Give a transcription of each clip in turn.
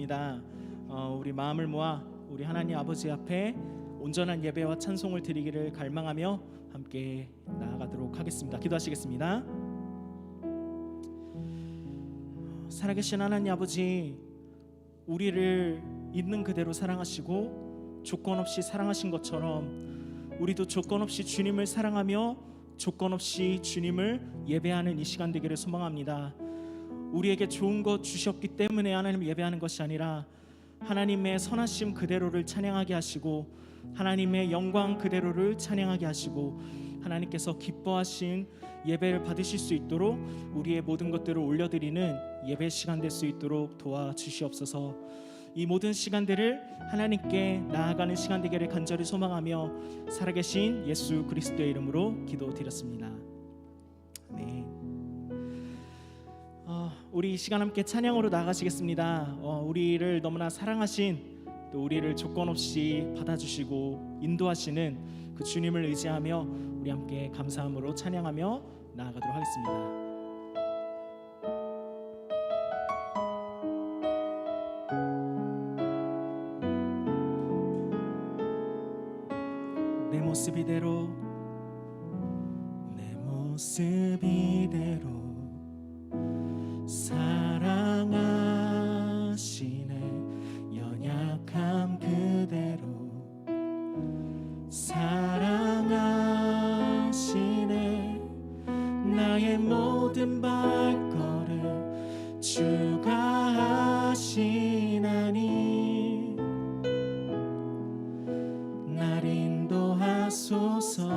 시간입니다. 우리 마음을 모아 우리 하나님 아버지 앞에 온전한 예배와 찬송을 드리기를 갈망하며 함께 나아가도록 하겠습니다. 기도하시겠습니다. 살아계신 하나님 아버지, 우리를 있는 그대로 사랑하시고 조건 없이 사랑하신 것처럼 우리도 조건 없이 주님을 사랑하며 조건 없이 주님을 예배하는 이 시간 되기를 소망합니다. 우리에게 좋은 것 주셨기 때문에 하나님을 예배하는 것이 아니라 하나님의 선하심 그대로를 찬양하게 하시고 하나님의 영광 그대로를 찬양하게 하시고 하나님께서 기뻐하신 예배를 받으실 수 있도록 우리의 모든 것들을 올려드리는 예배 시간 될 수 있도록 도와주시옵소서. 이 모든 시간들을 하나님께 나아가는 시간 되기를 간절히 소망하며 살아계신 예수 그리스도의 이름으로 기도드렸습니다. 아멘. 우리 이 시간 함께 찬양으로 나가시겠습니다. 우리를 너무나 사랑하신, 또 우리를 조건 없이 받아주시고 인도하시는 그 주님을 의지하며 우리 함께 감사함으로 찬양하며 나아가도록 하겠습니다. 내 모습 이대로, 내 모습 이대로 사랑하시네. 연약함 그대로 사랑하시네. 나의 모든 발걸음 주가 하시나니 날 인도하소서.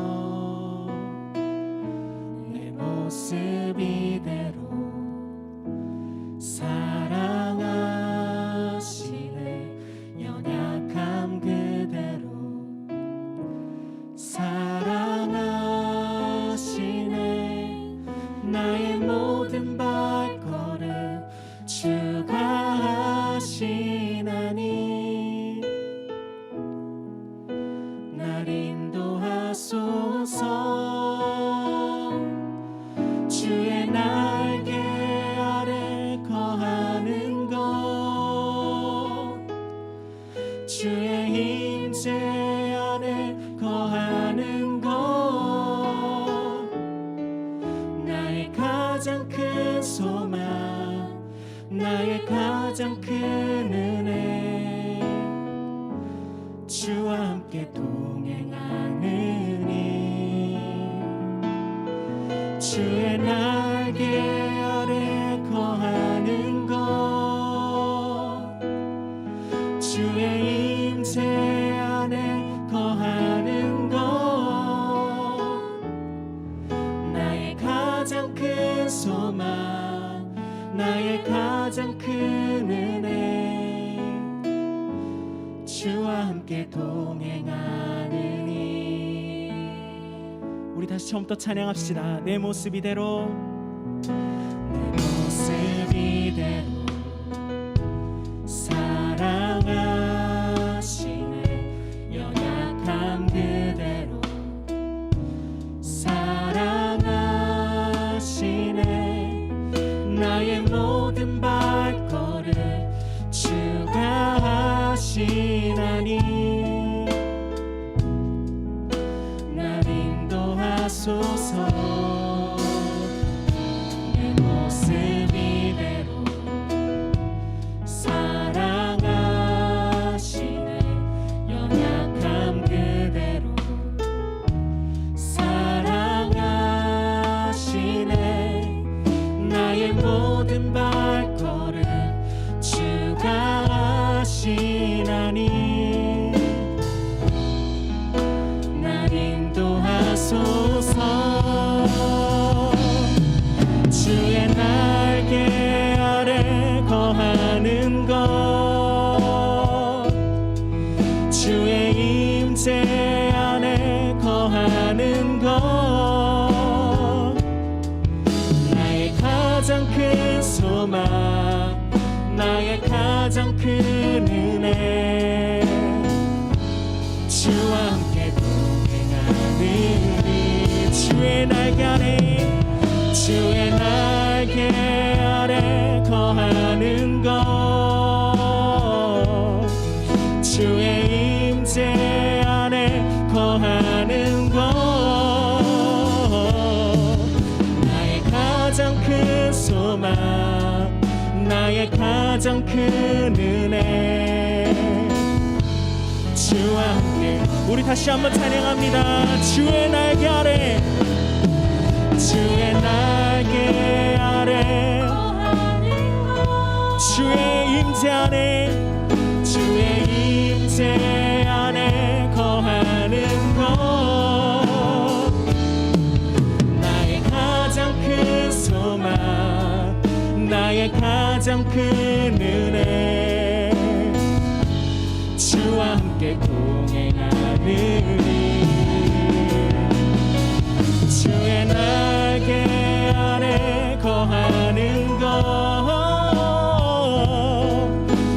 내 모습 이대로 사랑하시네. 연약함 그대로 사랑하시네. 나의 모든 발걸음 주가 하시나니 날 인도하소서. 주의 날개 아래 거하는 것, 주의 임재 안에 거하는 것, 나의 가장 큰 소망, 나의 가장 큰 은혜, 주와 함께 동행하느니 주의 날개 아래 거하는 것, 주의 임재 안에 거하는 것, 나의 가장 큰 소망, 나의 가장 큰 은혜, 주와 함께 동행하느니. 우리 다시 처음부터 찬양합시다. 내 모습 이대로, 내 모습 이대로 사랑하시네. 연약함 그대로 사랑하시네. 나의 모든 발걸음 주가 하시나니 날 인도하소서. 내 모습 이대로 사랑하시네. 연약함 그대로 사랑하시네. 나의 모든 발걸음 주가 하시나니 날 인도하소서. 주의 날개 아래 거하는 것, 주의 임재 안에 거하는 것, 나의 가장 큰 소망, 나의 가장 큰 은혜, 주와 함께 동행하느니 주의 날개 아래, 주의 날개 아래 거하는 것, 은혜 주와 함께 우리 다시 한번 찬양합니다. 주의 날개 아래 주의 날개 아래 주의 임재 안에 주의 임재 안에 거하는 것 나의 가장 큰 소망 나의 가장 큰 은혜 주와 함께 동행하느니 주의 날개 아래 거하는 것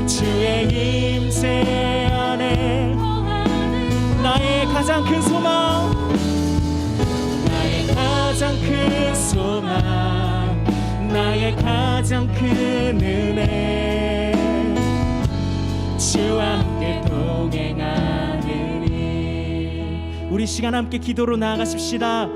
주의 임재 안에 나의 가장 큰 소망 나의 가장 큰 소망 나의 가장 큰 은혜 주와 함께 동행하느니 우리 시간 함께 기도로 나아가십시다.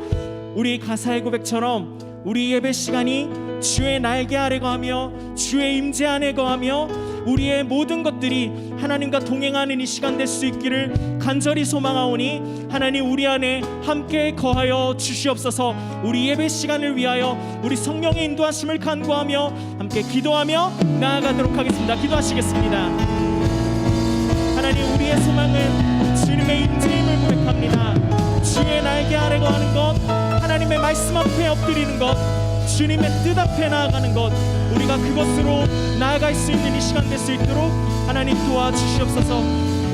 우리 가사의 고백처럼 우리 예배 시간이 주의 날개 아래 거하며 주의 임재 안에 거하며 우리의 모든 것들이 하나님과 동행하는 이 시간 될 수 있기를 간절히 소망하오니 하나님 우리 안에 함께 거하여 주시옵소서. 우리 예배 시간을 위하여 우리 성령의 인도하심을 간구하며 함께 기도하며 나아가도록 하겠습니다. 기도하시겠습니다. 하나님 우리의 소망은 주님의 임재임을 고백합니다. 주의 날개 아래 거하는 것 하나님의 말씀 앞에 엎드리는 것 주님의 뜻 앞에 나아가는 것 우리가 그것으로 나아갈 수 있는 이 시간 될 수 있도록 하나님 도와주시옵소서.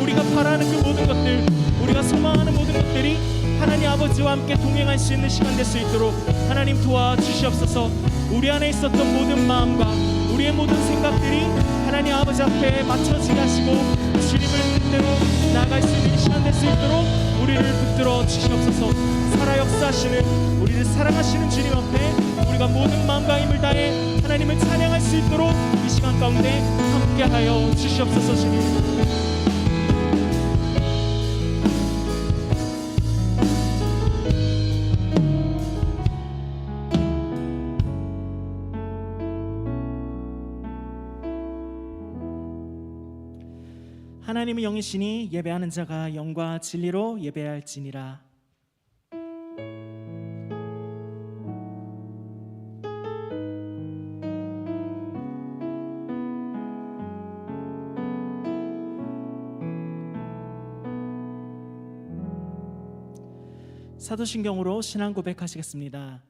우리가 바라는 그 모든 것들 우리가 소망하는 모든 것들이 하나님 아버지와 함께 동행할 수 있는 시간 될 수 있도록 하나님 도와주시옵소서. 우리 안에 있었던 모든 마음과 우리의 모든 생각들이 하나님 아버지 앞에 맞춰지게 하시고 주님을 뜻대로 나아갈 수 있는 시간 될 수 있도록 우리를 붙들어 주시옵소서. 살아 역사하시는 우리를 사랑하시는 주님 앞에 우리가 모든 마음과 힘을 다해 하나님을 찬양할 수 있도록 이 시간 가운데 함께하여 주시옵소서. 주님 하나님의 영이시니 예배하는 자가 영과 진리로 예배할지니라. 사도신경으로 신앙 고백하시겠습니다.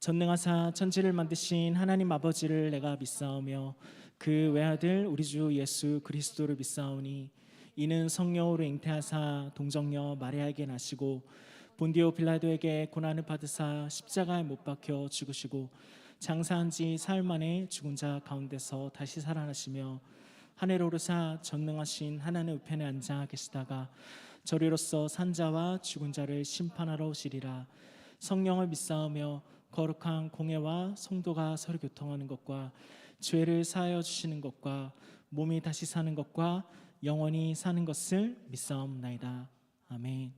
전능하사 천지를 만드신 하나님 아버지를 내가 믿사오며 그 외아들 우리 주 예수 그리스도를 믿사오니 이는 성령으로 잉태하사 동정녀 마리아에게 나시고 본디오 빌라도에게 고난을 받으사 십자가에 못 박혀 죽으시고 장사한 지 사흘 만에 죽은 자 가운데서 다시 살아나시며 하늘에 오르사 전능하신 하나님의 우편에 앉아 계시다가 저리로서 산자와 죽은 자를 심판하러 오시리라. 성령을 믿사오며 거룩한 공회와 성도가 서로 교통하는 것과 죄를 사하여 주시는 것과 몸이 다시 사는 것과 영원히 사는 것을 믿사옵나이다. 아멘.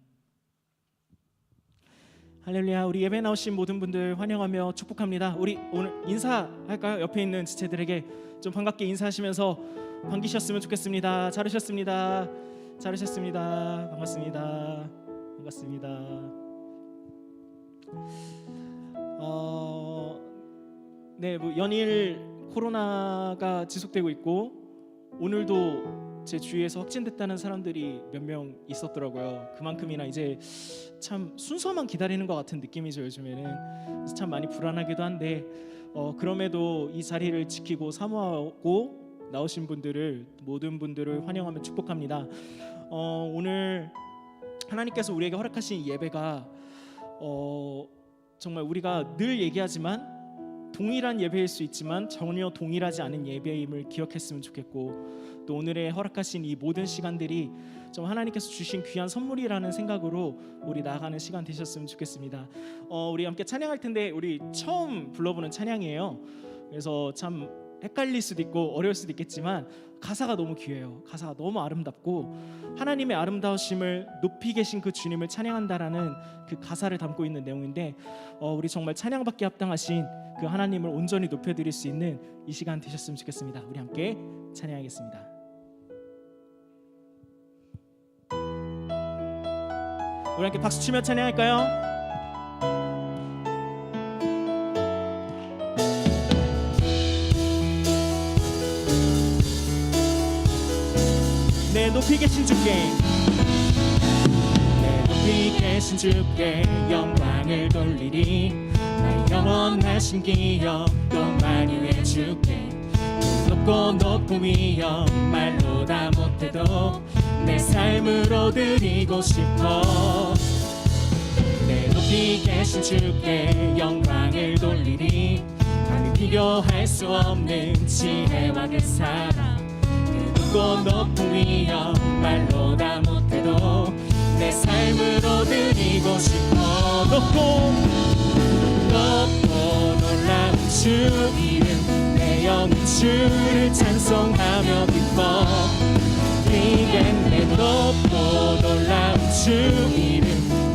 할렐루야. 우리 예배 나오신 모든 분들 환영하며 축복합니다. 우리 오늘 인사할까요? 옆에 있는 지체들에게 좀 반갑게 인사하시면서 반기셨으면 좋겠습니다. 잘 오셨습니다. 잘 오셨습니다. 반갑습니다. 반갑습니다. 네, 뭐 연일 코로나가 지속되고 있고 오늘도 제 주위에서 확진됐다는 사람들이 몇 명 있었더라고요. 그만큼이나 이제 참 순서만 기다리는 것 같은 느낌이죠 요즘에는. 그래서 참 많이 불안하기도 한데 그럼에도 이 자리를 지키고 사모하고 나오신 분들을 모든 분들을 환영하며 축복합니다. 오늘 하나님께서 우리에게 허락하신 예배가 정말 우리가 늘 얘기하지만 동일한 예배일 수 있지만 전혀 동일하지 않은 예배임을 기억했으면 좋겠고 또 오늘의 허락하신 이 모든 시간들이 좀 하나님께서 주신 귀한 선물이라는 생각으로 우리 나아가는 시간 되셨으면 좋겠습니다. 우리 함께 찬양할 텐데 우리 처음 불러보는 찬양이에요. 그래서 참 헷갈릴 수도 있고 어려울 수도 있겠지만 가사가 너무 귀해요. 가사가 너무 아름답고 하나님의 아름다우심을 높이 계신 그 주님을 찬양한다라는 그 가사를 담고 있는 내용인데 우리 정말 찬양받기 합당하신 그 하나님을 온전히 높여드릴 수 있는 이 시간 되셨으면 좋겠습니다. 우리 함께 찬양하겠습니다. 우리 함께 박수 치며 찬양할까요? 내 높이 계신 주께, 내 높이 계신 주께 영광을 돌리리. 나의 영원하신 기억 또 만유의 주께 높고 높고 위엄 말로 다 못해도 내 삶으로 드리고 싶어. 내 높이 계신 주께 영광을 돌리리. 감히 비교할 수 없는 지혜와 그 사랑, 그 높고 높은 위엄 말로 다 못해도 내 삶으로 드리고 싶어. 높고 놀라운 주 이름, 내 영혼 주를 찬송하며 기뻐. 이겠네. 높고 놀라운 주 이름,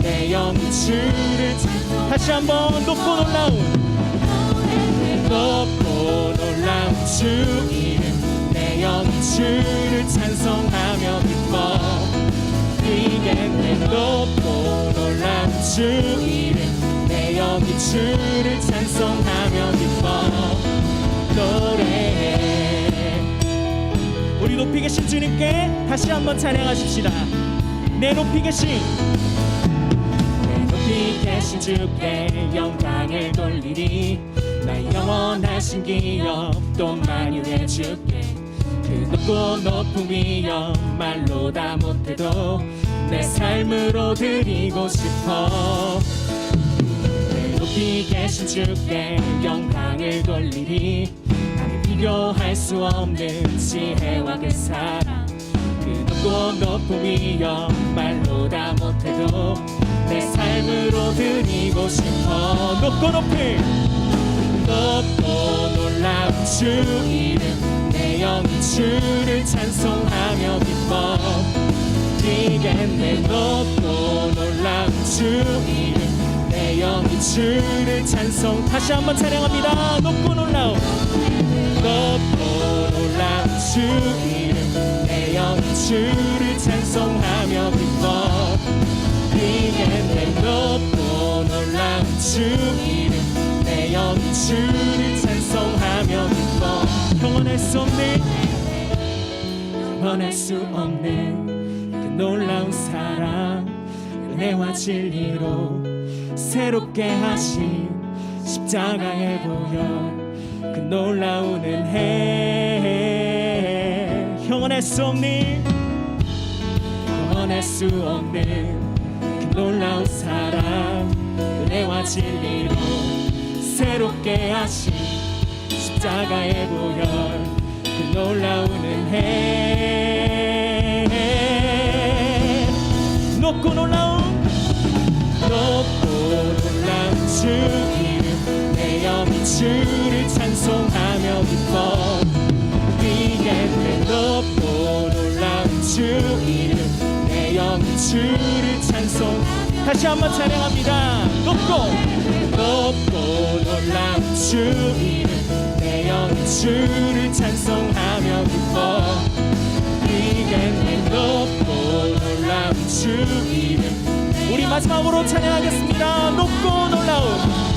내 영혼 주를 찬송. 다시 한번 높고 놀라운 주 이름, 내 영혼 주를 찬송하며 기뻐. 이겠네. 높고 놀라운 주 이름, 내 영혼 주를 찬송하며 기뻐. 노래해. 우리 높이 계신 주님께 다시 한번 찬양하십시다. 내 높이 계신 주께 영광을 돌리리. 나의 영원하신 기업 또 만유의 주께 그 높고 높은 위엄 말로 다 못해도 내 삶으로 드리고 싶어. 내 높이 계신 주께 영광을 돌리리. 감히 비교할 수 없는 지혜와 그 사랑, 그 높고 높은 위엄 말로 다 못해도 내 삶으로 드리고 싶어. 높고 놀라운 주 이름, 내 영혼 주를 찬송하며 기뻐. 이겠네. 높고 놀라운 주 이름, 내 영혼 주를 찬송. 다시 한번 찬양합니다. 높고 놀라운 주 이름, 내 영혼 주를 찬송하며 기뻐. 이겠네. 높고 놀라운 주 이름, 내 영혼 주를 찬송하며 기뻐. 형언할 수 없는 그 놀라운 사랑, 은혜와 진리로 새롭게 하신 십자가의 보혈, 그 놀라운 은혜. 형언할 수 없는 그 놀라운 사랑, 은혜와 진리로 새롭게 하신 십자가의 보혈, 그 놀라운 은혜. 높고 놀라운 주 이름, 내 영혼 주를 찬송하며 기뻐. 이겠네. 높고 놀라운 주 이름, 내 영혼 주를 찬송. 다시 한번 찬양합니다. 높고 놀라운 주 이름, 내 영혼 주를 찬송하며 기뻐. 이겠네. 높고 놀라운 주 이름. 우리 마지막으로 찬양하겠습니다. 높고 놀라운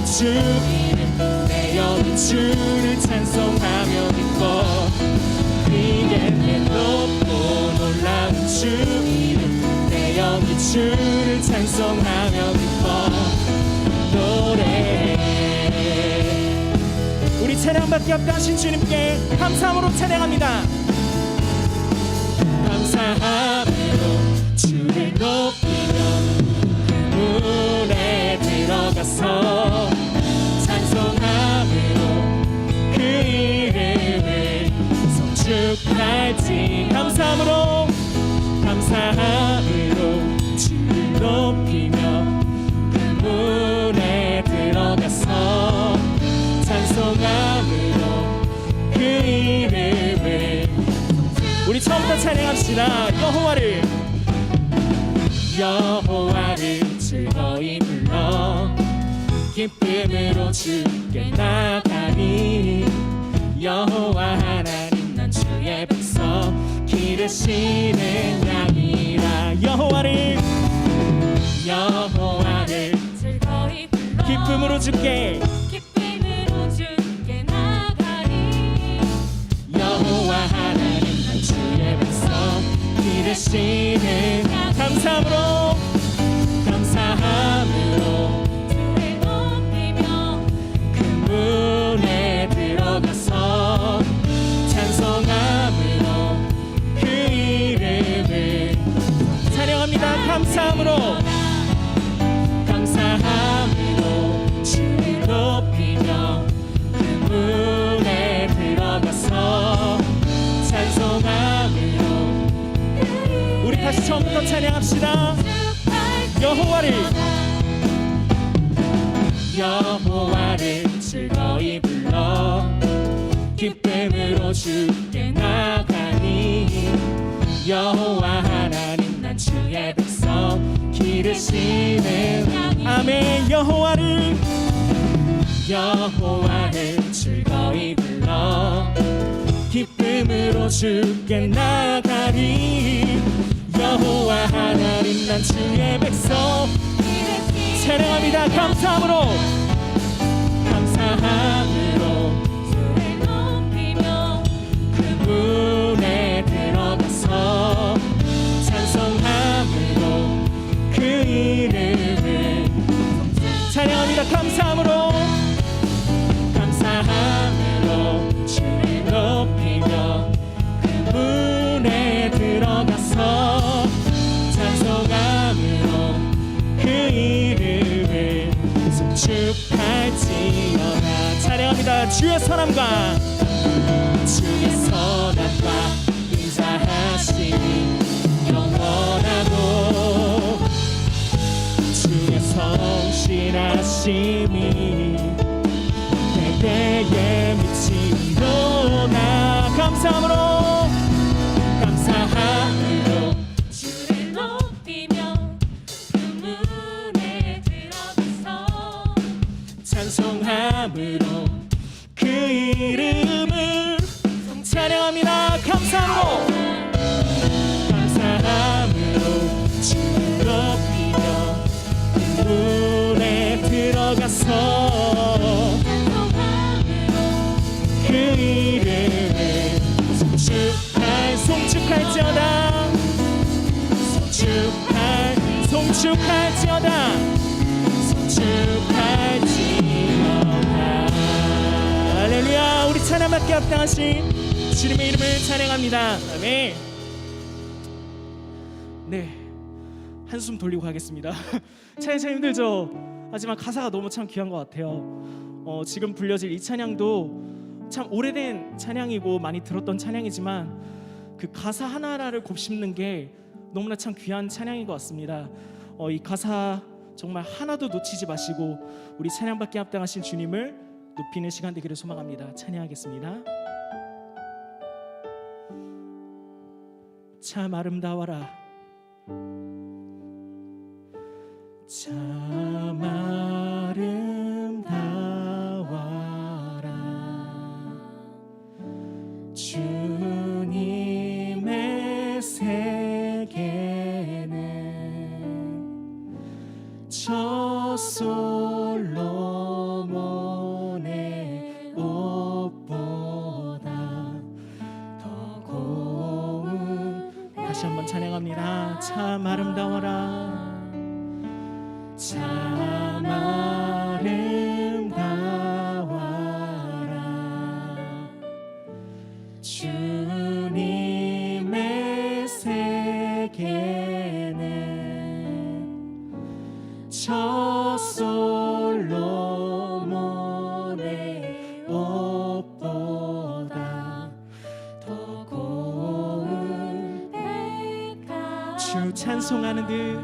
주 이름, 내 영혼 주를 찬송하며 기뻐. 이겠네. 높고 놀라운 주 이름, 내 영혼 주를 찬송하며 기뻐. 노래해. 우리 찬양받기 합당하신 주님께 감사함으로 찬양합니다. 감사함으로 주를 높이며 문에 들어가서 찬송함으로 그 이름을 송축할지. 감사함으로 주를 높이며 그 문에 들어가서 찬송함으로 그 이름을. 우리 처음부터 찬양합시다. 여호와를 즐거이 불러 기쁨으로 주께 나가니 여호와 하나님 난 주의 백성 기르시는 양이라. 여호와를 즐거이 불러 기쁨으로 주께 나가니 여호와 하나님 난 주의 백성 기르시는 감사함으로 주를 높이며 그 문에 들어가서 찬송함으로 그 이름을 찬양합니다. 감사함으로 주를 높이며 그 문에 들어가서 찬송함으로 우리 다시 처음부터 찬양합시다. 여호와를 즐거이 불러 기쁨으로 주께 나가니 여호와 하나님 난 주의 백성 기르시는 아멘. 여호와를 즐거이 불러 기쁨으로 주께 나가니 여호와 하나님 난 주의 백성 찬양합니다. 감사함으로 주를 높이며 그 문에 들어가서 찬송함으로 그 이름을 찬양합니다. 감사함으로 주를 높이며 그 문에 들어가서 찬송함으로 그 이름을 송축할지어다. 찬양합니다. 주의 선함과 인자하심이 영원하고 주의 성실하심이 대대에 미치리로다. 감사함으로 주를 높이며 그 문에 들어가서 찬송함으로 그 이름을 찬양합니다. 감사함으로 주를 높이며 그 문에 들어가서 그 이름을 송축할지어다. 할렐루야. 우리 찬양받게 합당하신 주님의 이름을 찬양합니다. 아멘. 네, 한숨 돌리고 가겠습니다. 찬양 참 힘들죠? 하지만 가사가 너무 참 귀한 것 같아요. 지금 불려질 이 찬양도 참 오래된 찬양이고 많이 들었던 찬양이지만 그 가사 하나하나를 곱씹는 게 너무나 참 귀한 찬양인 것 같습니다. 이 가사 정말 하나도 놓치지 마시고 우리 찬양받게 합당하신 주님을 높이는 시간 되기를 소망합니다. 찬양하겠습니다. 참 아름다워라, 참 아름다워라, 주님의 세계는 저 솔로몬의 옷보다 더 고운. 다시 한번 찬양합니다. 참 아름다워라, 참 아름다워라, 주님의 세계는 저 솔로몬의 옷보다 더 고운 백합. 주 찬송하는 듯,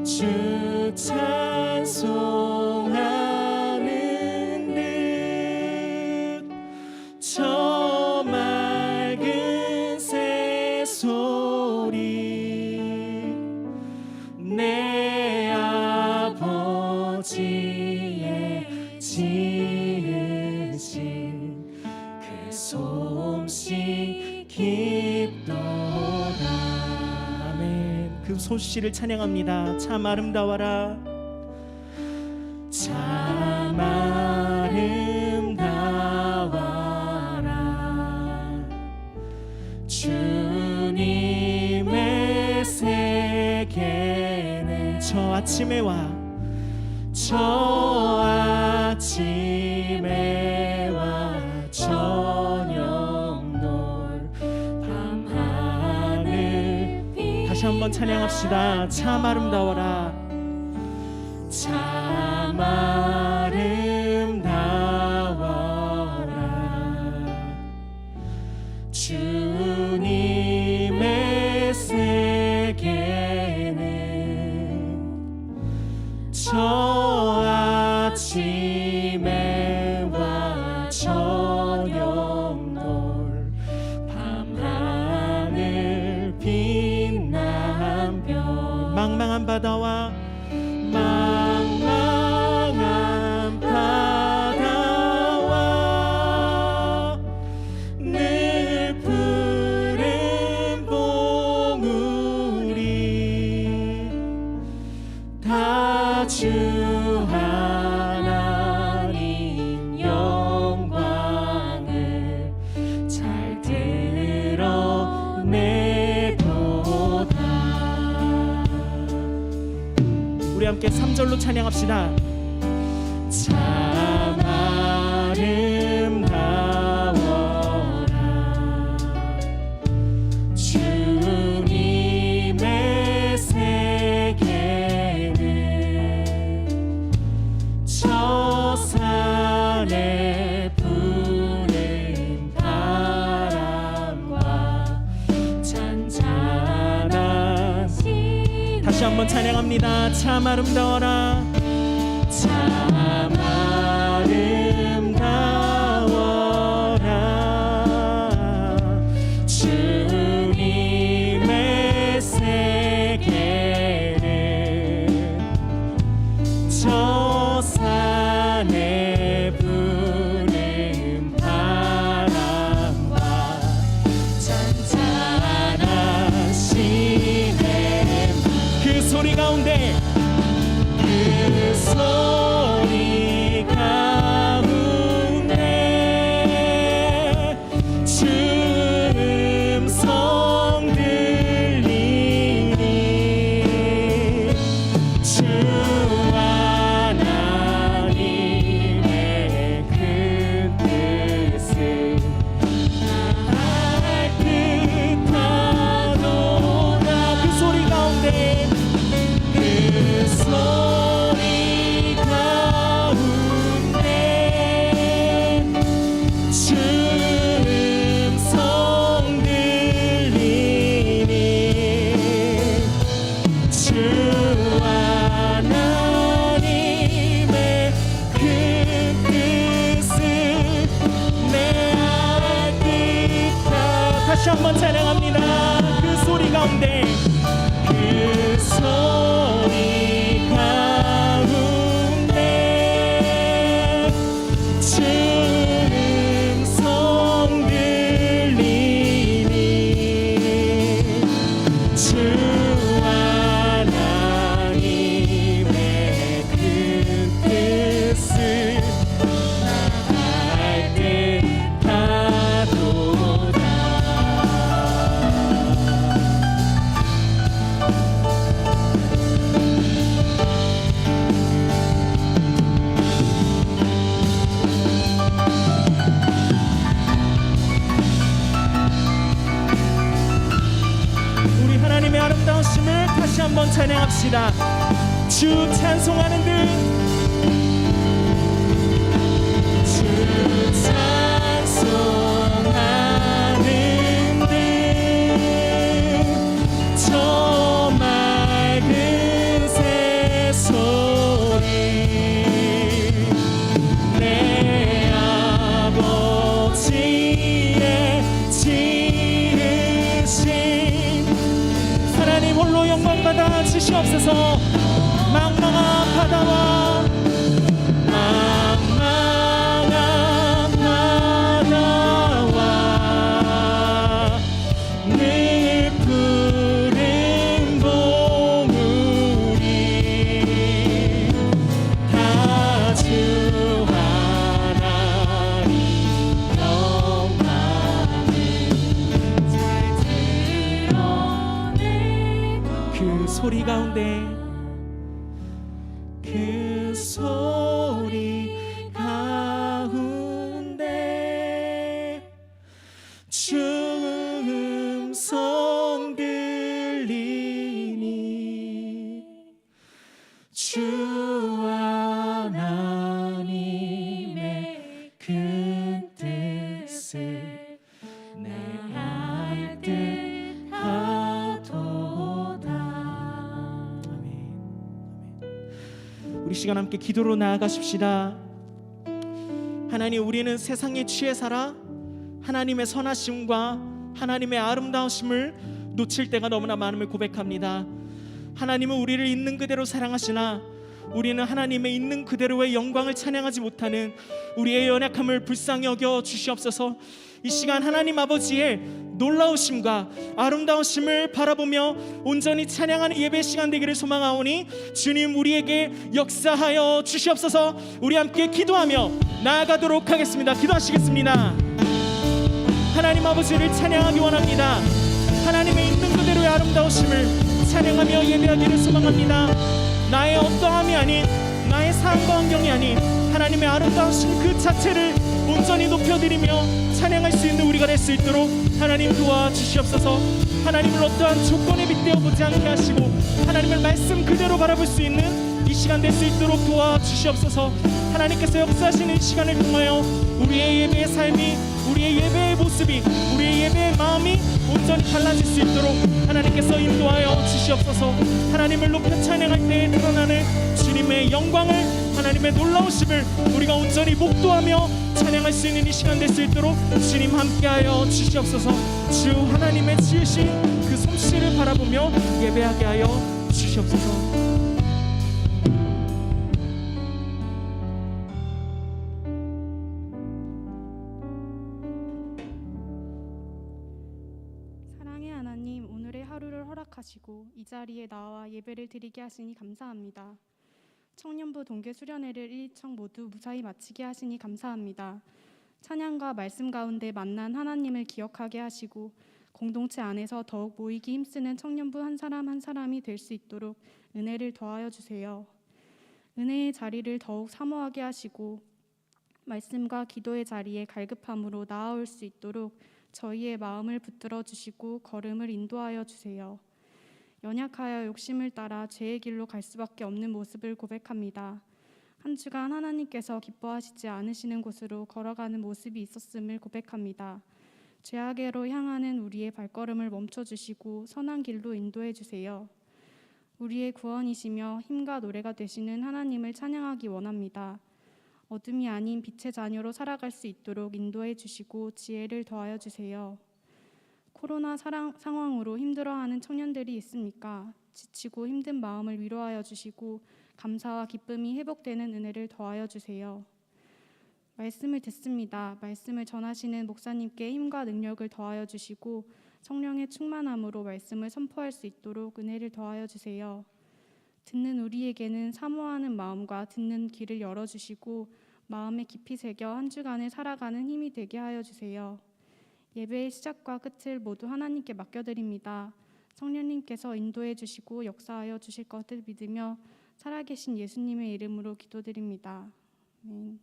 주 찬송하는 듯 저 맑은 새소리 내 아버지 솜씨 깊도다. 아멘. 그 솜씨를 찬양합니다. 참 아름다워라. 참 아름다워라. 주님의 세계는 저 아침에 와, 저 아침에 와 저녁 놀 밤하늘. 다시 한번 찬양합시다. 참 아름다워라. 참 아름다워라. 주님의 세계는 저 아침에 와 저녁 놀 밤하늘 빛난 별. 망망한 바다와 망망한 바다와 늘 푸른 봉우리 다 주 하나님 영광을 잘 드러내도다. 우리 함께 3절로 찬양합시다. 참 아름다워라. 주님의 세계는 저 산에 부는 바람과 잔잔한. 다시 한번 찬양합니다. 참 아름다워라. 참 아름다워라. 주님의 세계는 저 산에 부는 바람과 잔잔한 시내. 그 소리 가운데, 그 소리 가운데 주 음성 들리니 주 하나님의 그 뜻을 알 듯하도다. 그 소리 가운데, 그 소리 가운데 주 음성 들리니 주 하나님의 그 뜻을 내 알 듯하. 다시 한번 찬양합니다. 그 소리 가운데, 그 소리 가운데 주 음성 들리니 주 하나님의 그 뜻을 알 듯하도다. 우리 하나님의 아름다우심을 다시 한번 찬양합시다. 주 찬송하는 듯, 주 찬송하는 듯 저 맑은 새소리 내 아버지의 지으신 하나님 홀로 영광 받아 주시옵소서. 망망한 바다와 망망한 바다와 가운데 그 소리 가운데 주 음성 들리니 주 하나님의 큰 뜻을 내 알 듯 하도다. 아멘. 우리 시간 함께 기도로 나아가십시다. 하나님, 우리는 세상에 취해 살아 하나님의 선하심과 하나님의 아름다우심을 놓칠 때가 너무나 많음을 고백합니다. 하나님은 우리를 있는 그대로 사랑하시나 우리는 하나님의 있는 그대로의 영광을 찬양하지 못하는 우리의 연약함을 불쌍히 여겨 주시옵소서. 이 시간 하나님 아버지의 놀라우심과 아름다우심을 바라보며 온전히 찬양하는 예배 시간 되기를 소망하오니 주님, 우리에게 역사하여 주시옵소서. 우리 함께 기도하며 나아가도록 하겠습니다. 기도하시겠습니다. 하나님 아버지를 찬양하기 원합니다. 하나님의 있는 그대로의 아름다우심을 찬양하며 예배하기를 소망합니다. 나의 어떠함이 아닌, 나의 삶과 환경이 아닌 하나님의 아름다우심 그 자체를 온전히 높여드리며 찬양할 수 있는 우리가 될 수 있도록 하나님 도와주시옵소서. 하나님을 어떠한 조건에 빗대어 보지 않게 하시고 하나님의 말씀 그대로 바라볼 수 있는 이 시간 될 수 있도록 도와주시옵소서. 하나님께서 역사하시는 이 시간을 통하여 우리의 예배의 삶이, 우리의 예배의 모습이, 우리의 예배의 마음이 온전히 달라질 수 있도록 하나님께서 인도하여 주시옵소서. 하나님을 높여 찬양할 때에 드러나는 주님의 영광을, 하나님의 놀라우심을 우리가 온전히 목도하며 찬양할 수 있는 이 시간 될 수 있도록 주님 함께하여 주시옵소서. 주 하나님의 지으신 그 솜씨를 바라보며 예배하게 하여 주시옵소서. 하시고 이 자리에 나와 예배를 드리게 하시니 감사합니다. 청년부 동계 수련회를 1청 모두 무사히 마치게 하시니 감사합니다. 찬양과 말씀 가운데 만난 하나님을 기억하게 하시고 공동체 안에서 더욱 모이기 힘쓰는 청년부 한 사람 한 사람이 될 수 있도록 은혜를 더하여 주세요. 은혜의 자리를 더욱 사모하게 하시고 말씀과 기도의 자리에 갈급함으로 나아올 수 있도록 저희의 마음을 붙들어 주시고 걸음을 인도하여 주세요. 연약하여 욕심을 따라 죄의 길로 갈 수밖에 없는 모습을 고백합니다. 한 주간 하나님께서 기뻐하시지 않으시는 곳으로 걸어가는 모습이 있었음을 고백합니다. 죄악으로 향하는 우리의 발걸음을 멈춰주시고 선한 길로 인도해 주세요. 우리의 구원이시며 힘과 노래가 되시는 하나님을 찬양하기 원합니다. 어둠이 아닌 빛의 자녀로 살아갈 수 있도록 인도해 주시고 지혜를 더하여 주세요. 코로나 상황으로 힘들어하는 청년들이 있습니까? 지치고 힘든 마음을 위로하여 주시고 감사와 기쁨이 회복되는 은혜를 더하여 주세요. 말씀을 듣습니다. 말씀을 전하시는 목사님께 힘과 능력을 더하여 주시고 성령의 충만함으로 말씀을 선포할 수 있도록 은혜를 더하여 주세요. 듣는 우리에게는 사모하는 마음과 듣는 길을 열어주시고 마음에 깊이 새겨 한 주간을 살아가는 힘이 되게 하여 주세요. 예배의 시작과 끝을 모두 하나님께 맡겨드립니다. 성령님께서 인도해 주시고 역사하여 주실 것을 믿으며 살아계신 예수님의 이름으로 기도드립니다. 아멘.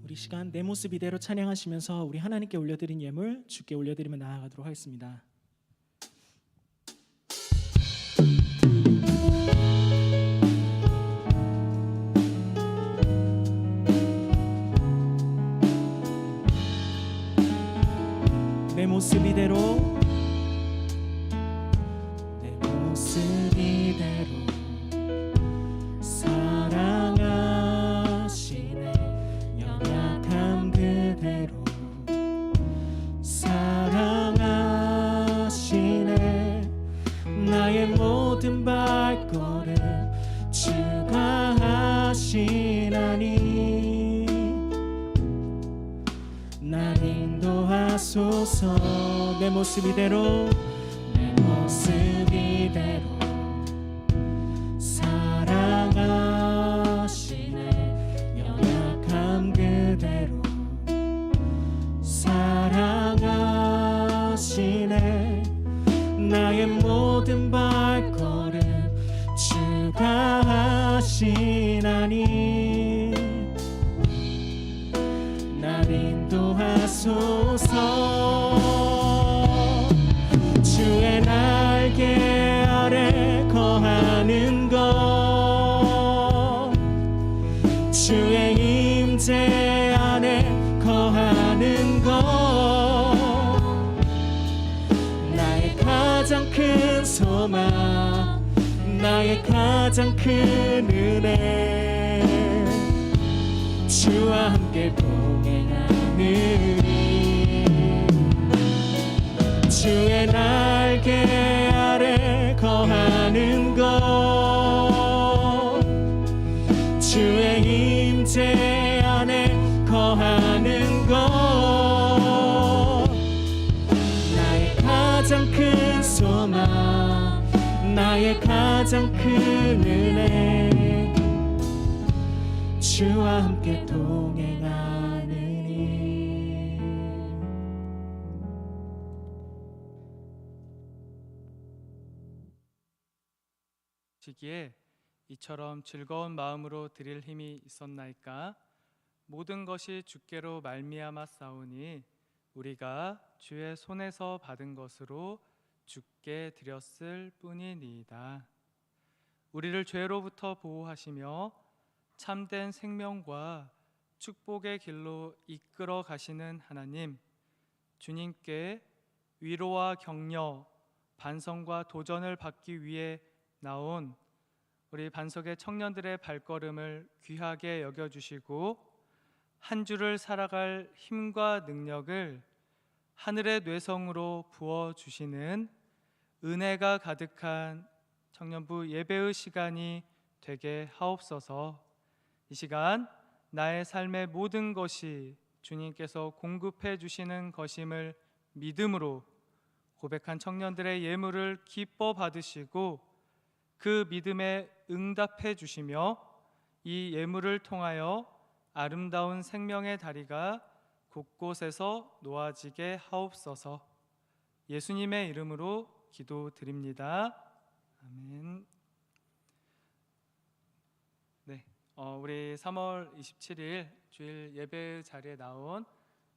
우리 시간 내 모습 이대로 찬양하시면서 우리 하나님께 올려드린 예물 주께 올려드리며 나아가도록 하겠습니다. 내 모습 이대로, 내 모습 이대로 사랑하시네. 연약함 그대로 사랑하시네. 나의 모든 발걸음 주가 하시나니 날 인도하소서. 내 모습 이대로, 내 모습 이대로 전진하니 날 인도하소서. 주의 날개 아래 거하는 것, 주의 임재 안에 거하는 것, 나의 가장 큰 소망, 나의 가장 큰 은혜, 주와 함께 동행하느니. 주의 날개 아래 거하는 것, 주의 임재 안에 거하는 것, 나의 가장 큰 소망, 나의 가장 큰 은혜, 주와 함께 동행하느니. 시기에 이처럼 즐거운 마음으로 드릴 힘이 있었나이까? 모든 것이 주께로 말미암아 싸우니 우리가 주의 손에서 받은 것으로 주께 드렸을 뿐이니이다. 우리를 죄로부터 보호하시며 참된 생명과 축복의 길로 이끌어 가시는 하나님, 주님께 위로와 격려, 반성과 도전을 받기 위해 나온 우리 반석의 청년들의 발걸음을 귀하게 여겨주시고 한 주를 살아갈 힘과 능력을 하늘의 뇌성으로 부어주시는 은혜가 가득한 청년부 예배의 시간이 되게 하옵소서. 이 시간 나의 삶의 모든 것이 주님께서 공급해 주시는 것임을 믿음으로 고백한 청년들의 예물을 기뻐 받으시고 그 믿음에 응답해 주시며 이 예물을 통하여 아름다운 생명의 다리가 곳곳에서 놓아지게 하옵소서. 예수님의 이름으로 기도드립니다. 아멘. 네, 우리 3월 27일 주일 예배 자리에 나온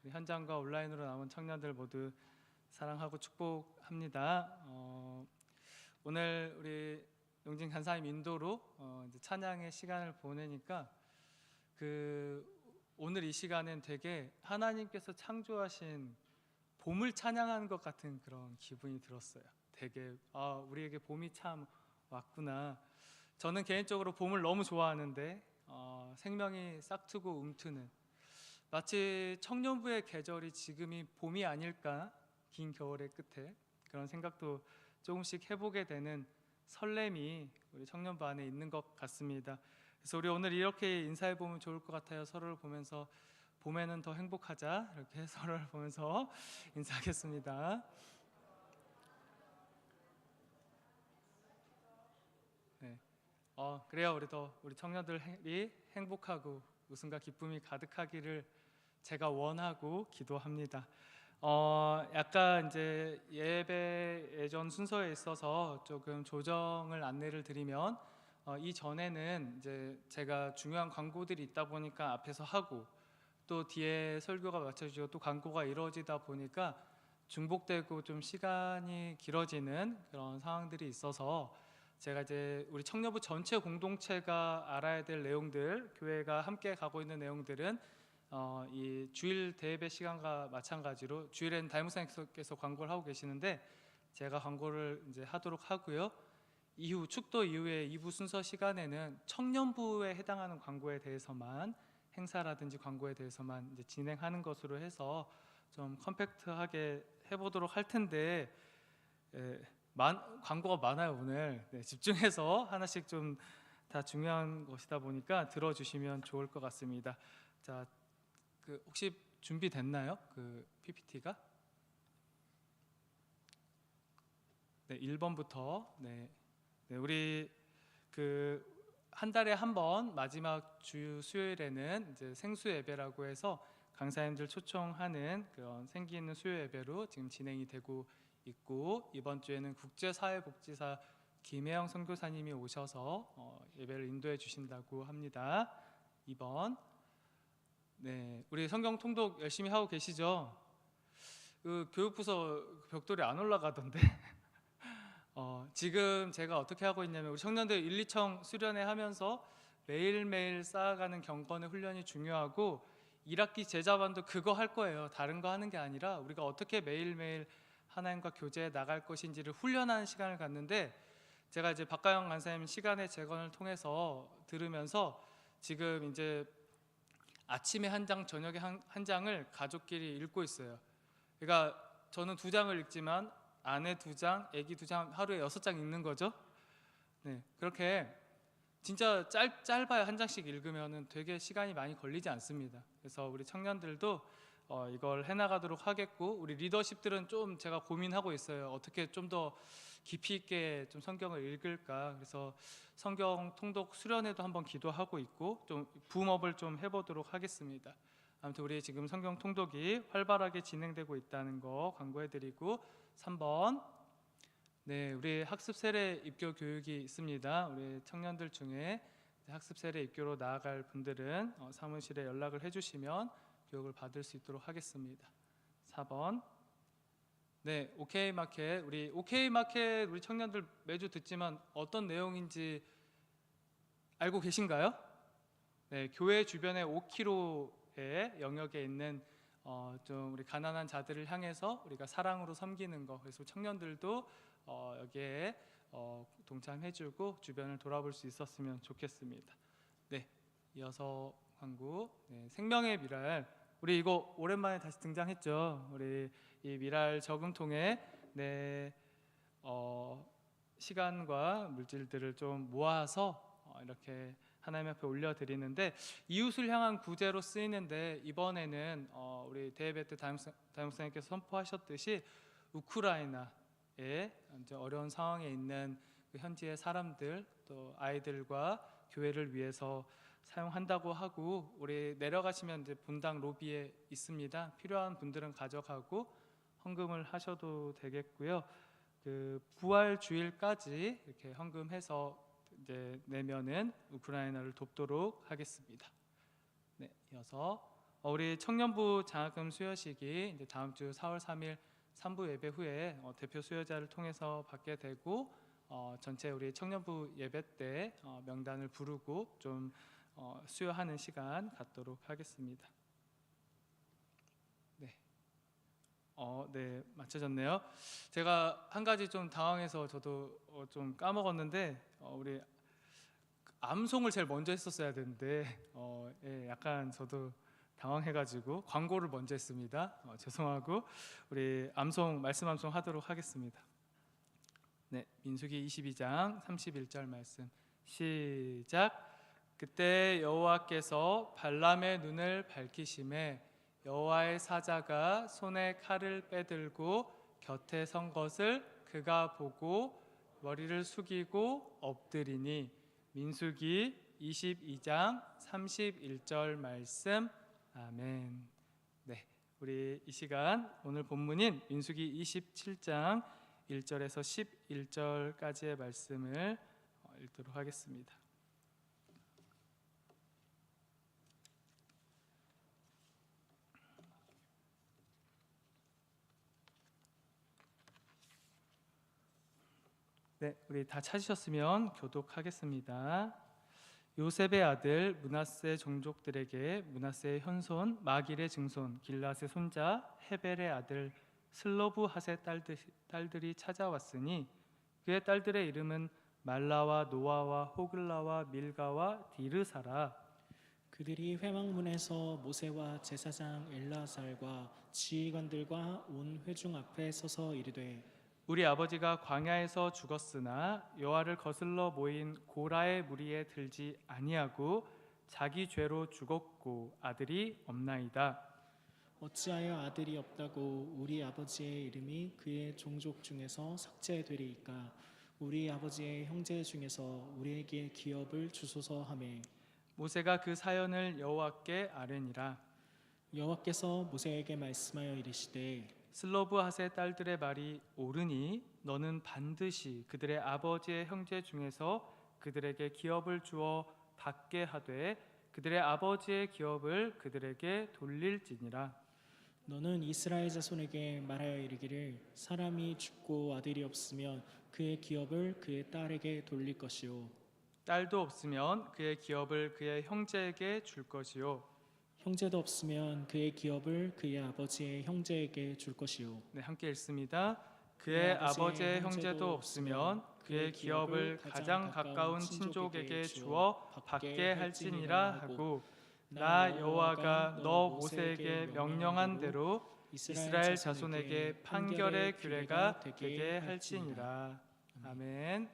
우리 현장과 온라인으로 나온 청년들 모두 사랑하고 축복합니다. 오늘 우리 용진 간사님 인도로 이제 찬양의 시간을 보내니까 오늘 이 시간은 되게 하나님께서 창조하신 봄을 찬양하는 것 같은 그런 기분이 들었어요. 되게 우리에게 봄이 참 왔구나. 저는 개인적으로 봄을 너무 좋아하는데 생명이 싹트고 움트는 마치 청년부의 계절이 지금이 봄이 아닐까, 긴 겨울의 끝에 그런 생각도 조금씩 해보게 되는 설렘이 우리 청년부 안에 있는 것 같습니다. 그래서 우리 오늘 이렇게 인사해 보면 좋을 것 같아요. 서로를 보면서 봄에는 더 행복하자, 이렇게 서로를 보면서 인사하겠습니다. 네, 그래야 우리 청년들이 행복하고 웃음과 기쁨이 가득하기를 제가 원하고 기도합니다. 약간 이제 예배 예전 순서에 있어서 조금 조정을 안내를 드리면 이 전에는 이제 제가 중요한 광고들이 있다 보니까 앞에서 하고 또 뒤에 설교가 맞춰지고 또 광고가 이루어지다 보니까 중복되고 좀 시간이 길어지는 그런 상황들이 있어서 제가 이제 우리 청년부 전체 공동체가 알아야 될 내용들, 교회가 함께 가고 있는 내용들은 이 주일 대예배 시간과 마찬가지로 주일에는 담임목사님께서 광고를 하고 계시는데 제가 광고를 이제 하도록 하고요. 이후 축도 이후에 2부 순서 시간에는 청년부에 해당하는 광고에 대해서만, 행사라든지 광고에 대해서만 이제 진행하는 것으로 해서 좀 컴팩트하게 해보도록 할 텐데 광고가 많아요 오늘. 네, 집중해서 하나씩 좀 다 중요한 것이다 보니까 들어주시면 좋을 것 같습니다. 자, 혹시 준비됐나요? PPT가? 네, 1번부터 네, 우리 한 달에 한 번 마지막 주 수요일에는 이제 생수 예배라고 해서 강사님들 초청하는 그런 생기 있는 수요 예배로 지금 진행이 되고 있고, 이번 주에는 국제사회복지사 김혜영 선교사님이 오셔서 예배를 인도해 주신다고 합니다. 2번. 네, 우리 성경 통독 열심히 하고 계시죠? 그 교육부서 벽돌이 안 올라가던데. 지금 제가 어떻게 하고 있냐면 우리 청년들 1, 2청 수련회 하면서 매일매일 쌓아가는 경건의 훈련이 중요하고 1학기 제자반도 그거 할 거예요. 다른 거 하는 게 아니라 우리가 어떻게 매일매일 하나님과 교제해 나갈 것인지를 훈련하는 시간을 갖는데, 제가 이제 박가영 간사님 시간의 재건을 통해서 들으면서 지금 이제 아침에 한 장, 저녁에 한 장을 가족끼리 읽고 있어요. 그러니까 저는 2장을 읽지만 아내 2장, 아기 2장, 하루에 6장 읽는 거죠. 네, 그렇게 진짜 짧아야 한 장씩 읽으면은 되게 시간이 많이 걸리지 않습니다. 그래서 우리 청년들도 이걸 해나가도록 하겠고, 우리 리더십들은 좀 제가 고민하고 있어요. 어떻게 좀 더 깊이 있게 좀 성경을 읽을까. 그래서 성경 통독 수련회도 한번 기도하고 있고 좀 붐업을 좀 해보도록 하겠습니다. 아무튼 우리 지금 성경 통독이 활발하게 진행되고 있다는 거 광고해드리고, 3번. 네, 우리 학습 세례 입교 교육이 있습니다. 우리 청년들 중에 학습 세례 입교로 나아갈 분들은 사무실에 연락을 해주시면 교육을 받을 수 있도록 하겠습니다. 4번. 네, OK 마켓. 우리 OK 마켓 우리 청년들 매주 듣지만 어떤 내용인지 알고 계신가요? 네, 교회 주변에 5km의 영역에 있는 좀 우리 가난한 자들을 향해서 우리가 사랑으로 섬기는 거. 그래서 청년들도 여기에 동참해주고 주변을 돌아볼 수 있었으면 좋겠습니다. 네, 이어서 광고. 네, 생명의 미랄. 우리 이거 오랜만에 다시 등장했죠. 우리 이 미랄 저금통에 시간과 물질들을 좀 모아서 이렇게 하나님 앞에 올려드리는데, 이웃을 향한 구제로 쓰이는데, 이번에는 우리 대예배 때 담임목사님께서 선포하셨듯이 우크라이나에 이제 어려운 상황에 있는 그 현지의 사람들, 또 아이들과 교회를 위해서 사용한다고 하고, 우리 내려가시면 이제 본당 로비에 있습니다. 필요한 분들은 가져가고 헌금을 하셔도 되겠고요. 그 부활 주일까지 이렇게 헌금해서 이제 내면은 우크라이나를 돕도록 하겠습니다. 네, 이어서 우리 청년부 장학금 수여식이 이제 다음 주 4월 3일 3부 예배 후에 대표 수여자를 통해서 받게 되고, 전체 우리 청년부 예배 때 명단을 부르고 좀 수여하는 시간 갖도록 하겠습니다. 네, 네, 맞춰졌네요. 제가 한 가지 좀 당황해서 저도 좀 까먹었는데, 우리 암송을 제일 먼저 했었어야 되는데 예, 약간 저도 당황해가지고 광고를 먼저 했습니다. 죄송하고 우리 말씀 암송 하도록 하겠습니다. 네, 민수기 22장 31절 말씀 시작. 그때 여호와께서 발람의 눈을 밝히심에 여호와의 사자가 손에 칼을 빼들고 곁에 선 것을 그가 보고 머리를 숙이고 엎드리니. 민수기 22장 31절 말씀. 아멘. 네, 우리 이 시간 오늘 본문인 민수기 27장 1절에서 11절까지의 말씀을 읽도록 하겠습니다. 네, 우리 다 찾으셨으면 교독하겠습니다. 요셉의 아들 므낫세 종족들에게 므낫세의 현손 마길의 증손 길앗의 손자 헤벨의 아들 슬로브핫의 딸들이 찾아왔으니 그의 딸들의 이름은 말라와 노아와 호글라와 밀가와 디르사라. 그들이 회막문에서 모세와 제사장 엘라살과 지휘관들과 온 회중 앞에 서서 이르되, 우리 아버지가 광야에서 죽었으나 여호와를 거슬러 모인 고라의 무리에 들지 아니하고 자기 죄로 죽었고 아들이 없나이다. 어찌하여 아들이 없다고 우리 아버지의 이름이 그의 종족 중에서 삭제되리이까? 우리 아버지의 형제 중에서 우리에게 기업을 주소서 하매. 모세가 그 사연을 여호와께 아뢰니라. 여호와께서 모세에게 말씀하여 이르시되, 슬로브핫의 딸들의 말이 옳으니 너는 반드시 그들의 아버지의 형제 중에서 그들에게 기업을 주어 받게 하되 그들의 아버지의 기업을 그들에게 돌릴지니라. 너는 이스라엘 자손에게 말하여 이르기를 사람이 죽고 아들이 없으면 그의 기업을 그의 딸에게 돌릴 것이요 딸도 없으면 그의 기업을 그의 형제에게 줄 것이요. 형제도 없으면 그의 기업을 그의 아버지의 형제에게 줄 것이요 네, 함께 읽습니다. 그의 아버지의 형제도 없으면 그의 기업을 가장 가까운 친족에게 주어 받게 할지니라 하고 나 여호와가 너 모세에게 명령한 대로 이스라엘 자손에게 판결의 규례가 되게 할지니라. 아멘.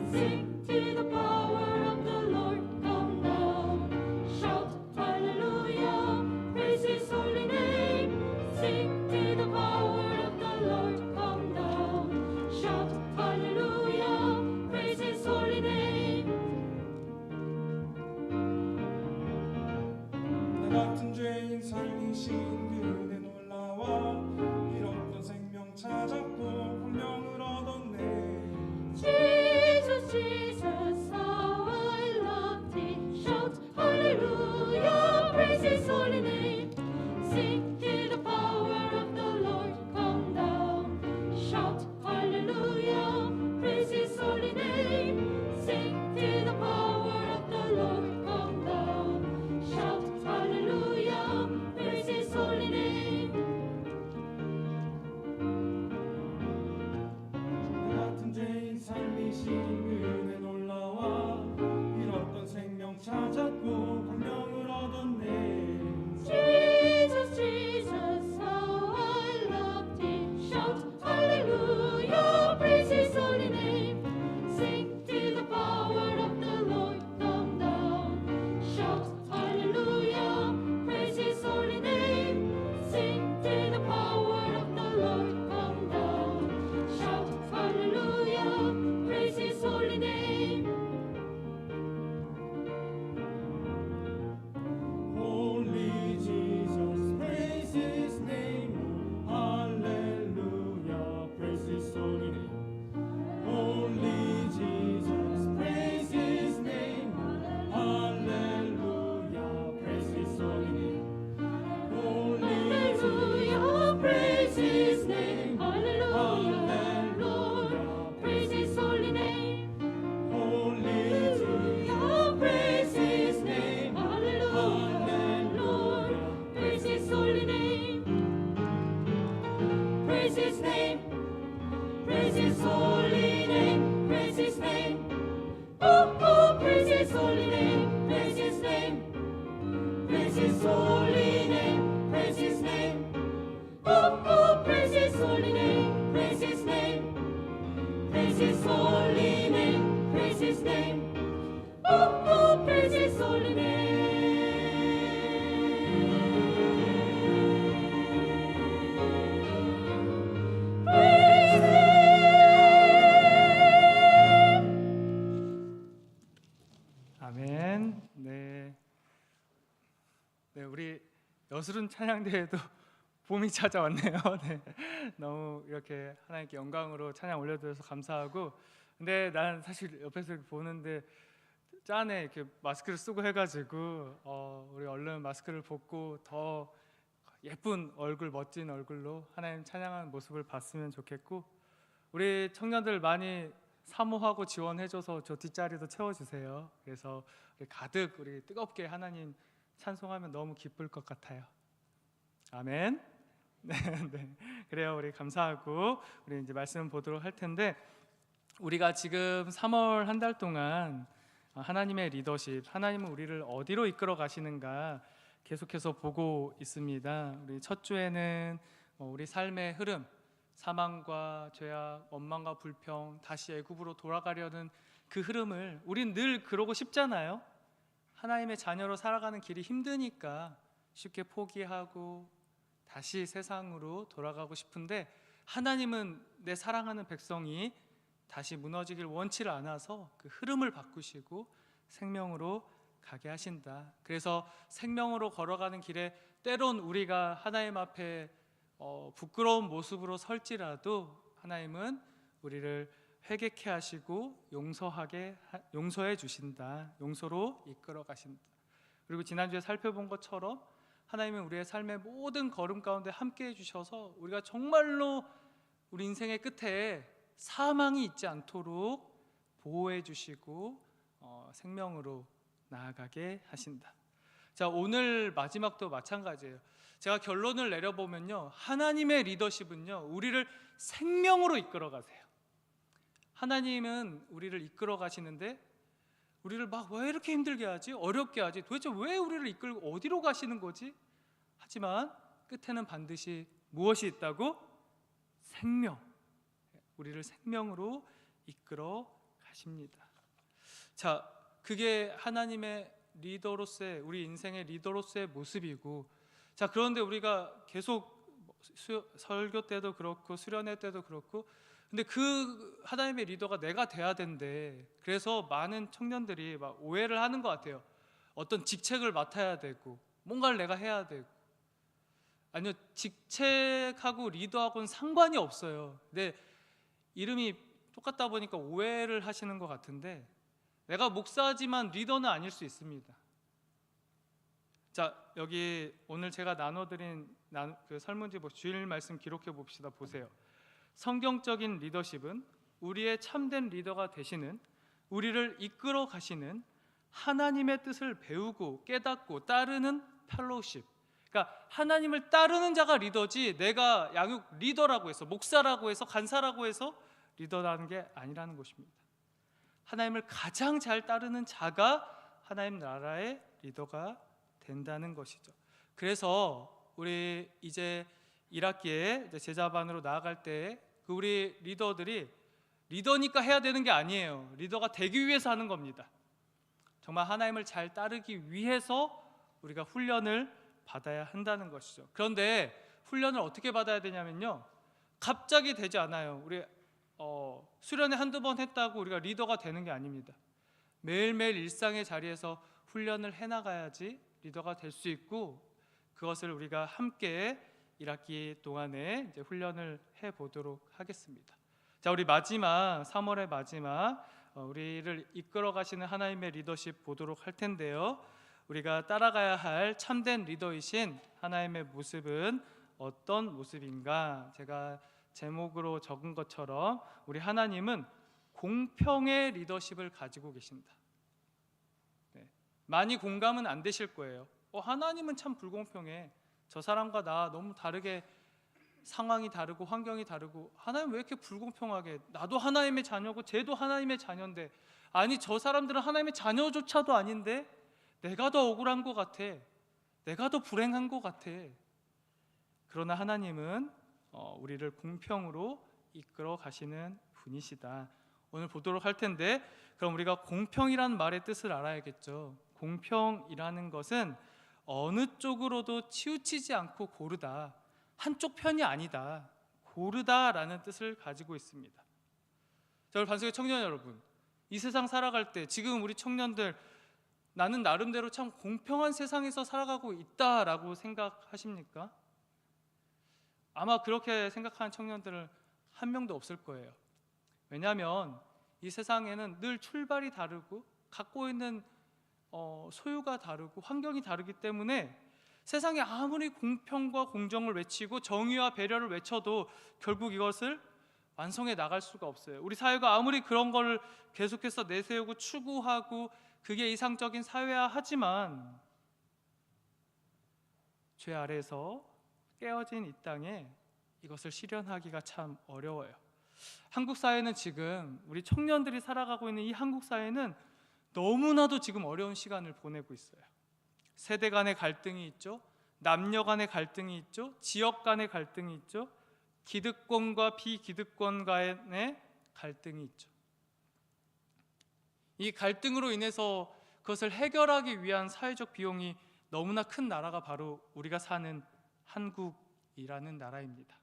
Sing to the power of the Lord, come down. Shout hallelujah, praise His holy name. Sing to the power of the Lord, come down. Shout hallelujah, praise His holy name. 나 같은 죄인 살리신 그대 놀라워 잃었던 생명 찾았고 생명을 얻었네. Jesus, Jesus, how I love Thee. Shout hallelujah, praise His holy name. Sing to the power of the Lord, come down. Shout hallelujah, praise His holy name. Sing to the power of the Lord, come down. Shout hallelujah, praise His holy name. 나 같은 죄인 살리신 은혜 놀라워 잃었던 생명 찾았고 생명을 얻었네. Jesus, Jesus, how I love Thee. Shout hallelujah, praise His holy name. Sing to the power of the Lord, come down. Shout hallelujah, praise His holy name. Sing to the power of the Lord, come down. Shout hallelujah, praise His holy name. Holy Jesus, praise His name. Hallelujah, praise His holy name. Holy Jesus, praise His name. Hallelujah, praise His holy name. Holy Hallelujah, praise His name. Hallelujah, Lord, praise His holy name. Holy Hallelujah, praise His name. Hallelujah, Lord, praise His holy name. Praise His name. Praise His holy name. Praise His name. Oh, oh, praise His holy name. Praise His name. Praise His holy name. Praise His name. Oh, oh, praise His holy name. Praise His name. Praise His holy name. Praise His name. Oh, oh, praise His holy name. Praise Him. 아멘. 네. 네, 우리 여수른 찬양대회도 봄이 찾아왔네요. 네. 너무 이렇게 하나님께 영광으로 찬양 올려드려서 감사하고, 근데 난 사실 옆에서 이렇게 보는데 짠에 이렇게 마스크를 쓰고 해가지고 우리 얼른 마스크를 벗고 더 예쁜 얼굴, 멋진 얼굴로 하나님 찬양하는 모습을 봤으면 좋겠고, 우리 청년들 많이 사모하고 지원해줘서 저 뒷자리도 채워주세요. 그래서 우리 가득 우리 뜨겁게 하나님 찬송하면 너무 기쁠 것 같아요. 아멘. 네, 네. 그래요. 우리 감사하고 우리 이제 말씀 보도록 할 텐데, 우리가 지금 3월 한 달 동안 하나님의 리더십, 하나님은 우리를 어디로 이끌어 가시는가 계속해서 보고 있습니다. 우리 첫 주에는 우리 삶의 흐름, 사망과 죄악, 원망과 불평, 다시 애굽으로 돌아가려는 그 흐름을 우린 늘 그러고 싶잖아요. 하나님의 자녀로 살아가는 길이 힘드니까 쉽게 포기하고 다시 세상으로 돌아가고 싶은데, 하나님은 내 사랑하는 백성이 다시 무너지길 원치를 않아서 그 흐름을 바꾸시고 생명으로 가게 하신다. 그래서 생명으로 걸어가는 길에 때론 우리가 하나님 앞에 부끄러운 모습으로 설지라도 하나님은 우리를 회개케 하시고 용서해 주신다. 용서로 이끌어 가신다. 그리고 지난주에 살펴본 것처럼 하나님은 우리의 삶의 모든 걸음 가운데 함께 해주셔서 우리가 정말로 우리 인생의 끝에 사망이 있지 않도록 보호해 주시고 생명으로 나아가게 하신다. 자, 오늘 마지막도 마찬가지예요. 제가 결론을 내려보면요, 하나님의 리더십은요, 우리를 생명으로 이끌어 가세요. 하나님은 우리를 이끌어 가시는데 우리를 막 왜 이렇게 힘들게 하지? 어렵게 하지? 도대체 왜 우리를 이끌고 어디로 가시는 거지? 하지만 끝에는 반드시 무엇이 있다고? 생명. 우리를 생명으로 이끌어 가십니다. 자, 그게 하나님의 리더로서의, 우리 인생의 리더로서의 모습이고, 자, 그런데 우리가 계속 설교 때도 그렇고 수련회 때도 그렇고, 근데 그 하나님의 리더가 내가 돼야 된대. 그래서 많은 청년들이 막 오해를 하는 것 같아요. 어떤 직책을 맡아야 되고 뭔가를 내가 해야 되고. 아니요, 직책하고 리더하고는 상관이 없어요. 근데 이름이 똑같다 보니까 오해를 하시는 것 같은데, 내가 목사지만 리더는 아닐 수 있습니다. 자, 여기 오늘 제가 나눠드린 그 설문지 주일 말씀 기록해 봅시다. 보세요. 성경적인 리더십은 우리의 참된 리더가 되시는, 우리를 이끌어 가시는 하나님의 뜻을 배우고 깨닫고 따르는 펠로우십. 그러니까 하나님을 따르는 자가 리더지, 내가 양육 리더라고 해서, 목사라고 해서, 간사라고 해서 리더라는 게 아니라는 것입니다. 하나님을 가장 잘 따르는 자가 하나님 나라의 리더가 된다는 것이죠. 그래서 우리 이제 1학기에 제자반으로 나아갈 때 그 우리 리더들이 리더니까 해야 되는 게 아니에요. 리더가 되기 위해서 하는 겁니다. 정말 하나님을 잘 따르기 위해서 우리가 훈련을 받아야 한다는 것이죠. 그런데 훈련을 어떻게 받아야 되냐면요, 갑자기 되지 않아요. 우리 수련회 한두 번 했다고 우리가 리더가 되는 게 아닙니다. 매일매일 일상의 자리에서 훈련을 해나가야지 리더가 될 수 있고, 그것을 우리가 함께 1학기 동안에 이제 훈련을 해보도록 하겠습니다. 자, 우리 마지막 3월의 마지막 우리를 이끌어 가시는 하나님의 리더십 보도록 할 텐데요, 우리가 따라가야 할 참된 리더이신 하나님의 모습은 어떤 모습인가? 제가 제목으로 적은 것처럼 우리 하나님은 공평의 리더십을 가지고 계신다. 네. 많이 공감은 안 되실 거예요. 하나님은 참 불공평해. 저 사람과 나 너무 다르게, 상황이 다르고 환경이 다르고, 하나님 왜 이렇게 불공평하게, 나도 하나님의 자녀고 쟤도 하나님의 자녀인데, 아니 저 사람들은 하나님의 자녀조차도 아닌데 내가 더 억울한 것 같아, 내가 더 불행한 것 같아. 그러나 하나님은 우리를 공평으로 이끌어 가시는 분이시다. 오늘 보도록 할 텐데, 그럼 우리가 공평이라는 말의 뜻을 알아야겠죠. 공평이라는 것은 어느 쪽으로도 치우치지 않고 고르다, 한쪽 편이 아니다, 고르다라는 뜻을 가지고 있습니다. 자, 우리 반석의 청년 여러분, 이 세상 살아갈 때 지금 우리 청년들, 나는 나름대로 참 공평한 세상에서 살아가고 있다라고 생각하십니까? 아마 그렇게 생각하는 청년들은 한 명도 없을 거예요. 왜냐하면 이 세상에는 늘 출발이 다르고 갖고 있는 소유가 다르고 환경이 다르기 때문에 세상에 아무리 공평과 공정을 외치고 정의와 배려를 외쳐도 결국 이것을 완성해 나갈 수가 없어요. 우리 사회가 아무리 그런 걸 계속해서 내세우고 추구하고 그게 이상적인 사회화 하지만, 죄 아래에서 깨어진 이 땅에 이것을 실현하기가 참 어려워요. 한국 사회는 지금, 우리 청년들이 살아가고 있는 이 한국 사회는 너무나도 지금 어려운 시간을 보내고 있어요. 세대 간의 갈등이 있죠, 남녀 간의 갈등이 있죠, 지역 간의 갈등이 있죠, 기득권과 비기득권 간의 갈등이 있죠. 이 갈등으로 인해서 그것을 해결하기 위한 사회적 비용이 너무나 큰 나라가 바로 우리가 사는 한국이라는 나라입니다.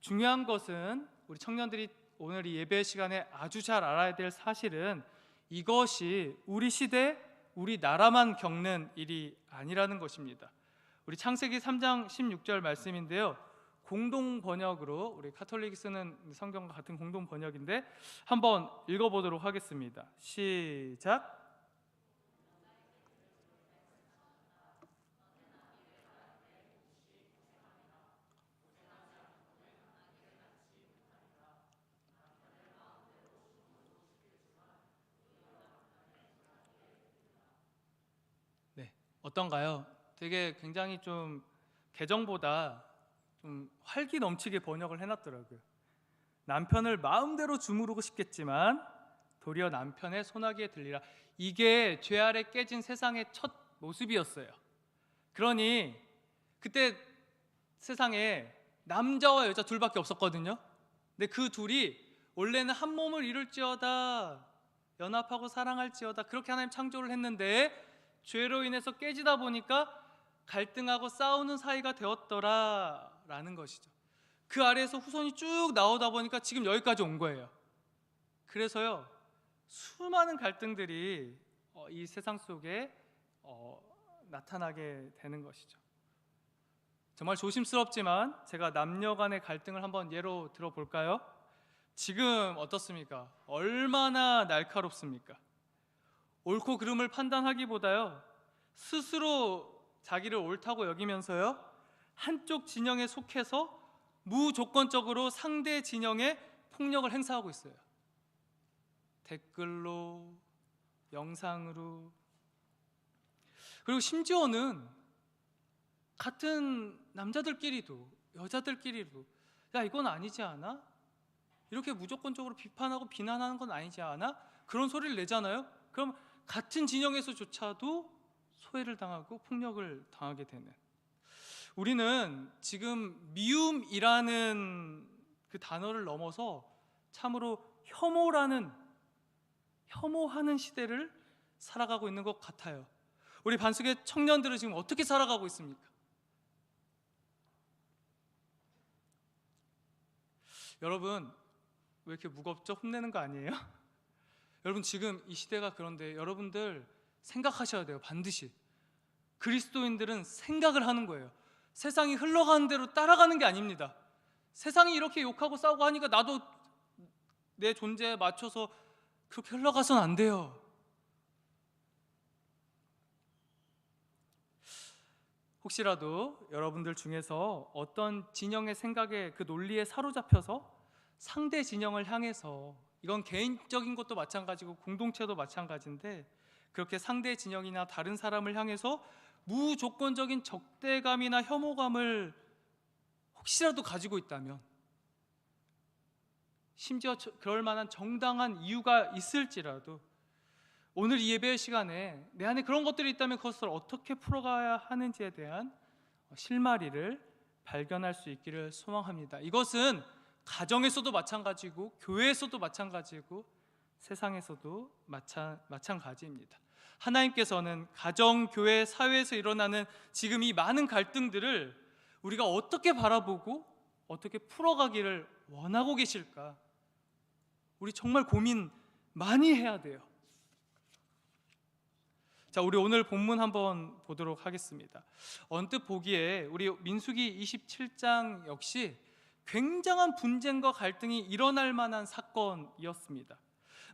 중요한 것은 우리 청년들이 오늘 이 예배 시간에 아주 잘 알아야 될 사실은 이것이 우리 시대, 우리 나라만 겪는 일이 아니라는 것입니다. 우리 창세기 3장 16절 말씀인데요, 공동 번역으로, 우리 카톨릭이 쓰는 성경과 같은 공동 번역인데 한번 읽어보도록 하겠습니다. 시작. 네, 어떤가요? 되게 굉장히 좀 개정보다 좀 활기 넘치게 번역을 해놨더라고요. 남편을 마음대로 주무르고 싶겠지만 도리어 남편의 손아귀에 들리라. 이게 죄 아래 깨진 세상의 첫 모습이었어요. 그러니 그때 세상에 남자와 여자 둘밖에 없었거든요. 근데 그 둘이 원래는 한 몸을 이룰지어다, 연합하고 사랑할지어다, 그렇게 하나님 창조를 했는데 죄로 인해서 깨지다 보니까 갈등하고 싸우는 사이가 되었더라라는 것이죠. 그 아래에서 후손이 쭉 나오다 보니까 지금 여기까지 온 거예요. 그래서요, 수많은 갈등들이 이 세상 속에 나타나게 되는 것이죠. 정말 조심스럽지만 제가 남녀 간의 갈등을 한번 예로 들어볼까요? 지금 어떻습니까? 얼마나 날카롭습니까? 옳고 그름을 판단하기보다요, 스스로 자기를 옳다고 여기면서요, 한쪽 진영에 속해서 무조건적으로 상대 진영에 폭력을 행사하고 있어요. 댓글로, 영상으로, 그리고 심지어는 같은 남자들끼리도 여자들끼리도 야, 이건 아니지 않아? 이렇게 무조건적으로 비판하고 비난하는 건 아니지 않아? 그런 소리를 내잖아요. 그럼 같은 진영에서조차도 소외를 당하고 폭력을 당하게 되는, 우리는 지금 미움이라는 그 단어를 넘어서 참으로 혐오하는 시대를 살아가고 있는 것 같아요. 우리 반석의 청년들은 지금 어떻게 살아가고 있습니까? 여러분, 왜 이렇게 무겁죠? 혼내는 거 아니에요? 여러분, 지금 이 시대가 그런데 여러분들 생각하셔야 돼요. 반드시 그리스도인들은 생각을 하는 거예요. 세상이 흘러가는 대로 따라가는 게 아닙니다. 세상이 이렇게 욕하고 싸우고 하니까 나도 내 존재에 맞춰서 그렇게 흘러가서는 안 돼요. 혹시라도 여러분들 중에서 어떤 진영의 생각에, 그 논리에 사로잡혀서 상대 진영을 향해서, 이건 개인적인 것도 마찬가지고 공동체도 마찬가지인데, 그렇게 상대 진영이나 다른 사람을 향해서 무조건적인 적대감이나 혐오감을 혹시라도 가지고 있다면, 심지어 그럴 만한 정당한 이유가 있을지라도 오늘 이 예배 시간에 내 안에 그런 것들이 있다면 그것을 어떻게 풀어가야 하는지에 대한 실마리를 발견할 수 있기를 소망합니다. 이것은 가정에서도 마찬가지고 교회에서도 마찬가지고 세상에서도 마찬가지입니다. 하나님께서는 가정, 교회, 사회에서 일어나는 지금 이 많은 갈등들을 우리가 어떻게 바라보고 어떻게 풀어가기를 원하고 계실까? 우리 정말 고민 많이 해야 돼요. 자, 우리 오늘 본문 한번 보도록 하겠습니다. 언뜻 보기에 우리 민수기 27장 역시 굉장한 분쟁과 갈등이 일어날 만한 사건이었습니다.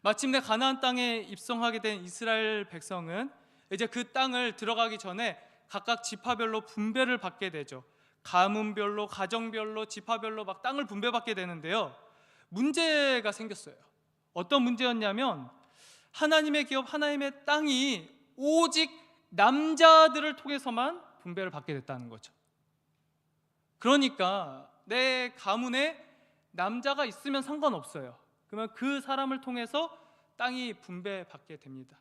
마침내 가나안 땅에 입성하게 된 이스라엘 백성은 이제 그 땅을 들어가기 전에 각각 지파별로 분배를 받게 되죠. 가문별로, 가정별로, 지파별로 막 땅을 분배받게 되는데요, 문제가 생겼어요. 어떤 문제였냐면 하나님의 기업, 하나님의 땅이 오직 남자들을 통해서만 분배를 받게 됐다는 거죠. 그러니까 내 가문에 남자가 있으면 상관없어요. 그러면 그 사람을 통해서 땅이 분배받게 됩니다.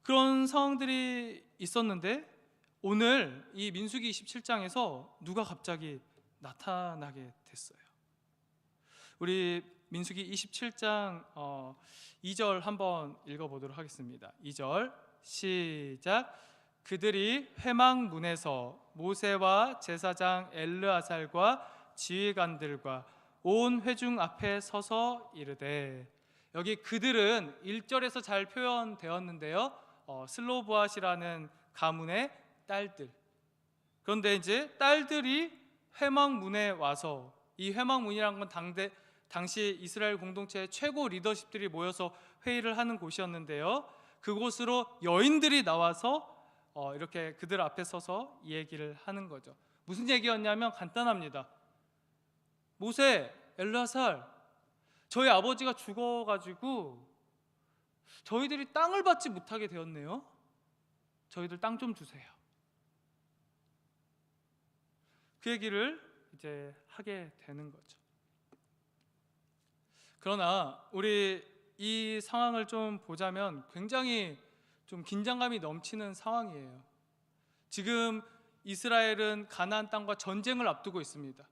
그런 상황들이 있었는데 오늘 이 민수기 27장에서 누가 갑자기 나타나게 됐어요. 우리 민수기 27장 2절 한번 읽어보도록 하겠습니다. 2절 시작. 그들이 회막문에서 모세와 제사장 엘르아살과 지휘관들과 온 회중 앞에 서서 이르되, 여기 그들은 1절에서 잘 표현되었는데요, 슬로보앗이라는 가문의 딸들. 그런데 이제 딸들이 회막문에 와서, 이 회막문이라는 건 당시 이스라엘 공동체의 최고 리더십들이 모여서 회의를 하는 곳이었는데요, 그곳으로 여인들이 나와서 이렇게 그들 앞에 서서 이 얘기를 하는 거죠. 무슨 얘기였냐면 간단합니다. 모세, 엘르아살, 저희 아버지가 죽어가지고 저희들이 땅을 받지 못하게 되었네요. 저희들 땅 좀 주세요. 그 얘기를 이제 하게 되는 거죠. 그러나 우리 이 상황을 좀 보자면 굉장히 좀 긴장감이 넘치는 상황이에요. 지금 이스라엘은 가나안 땅과 전쟁을 앞두고 있습니다.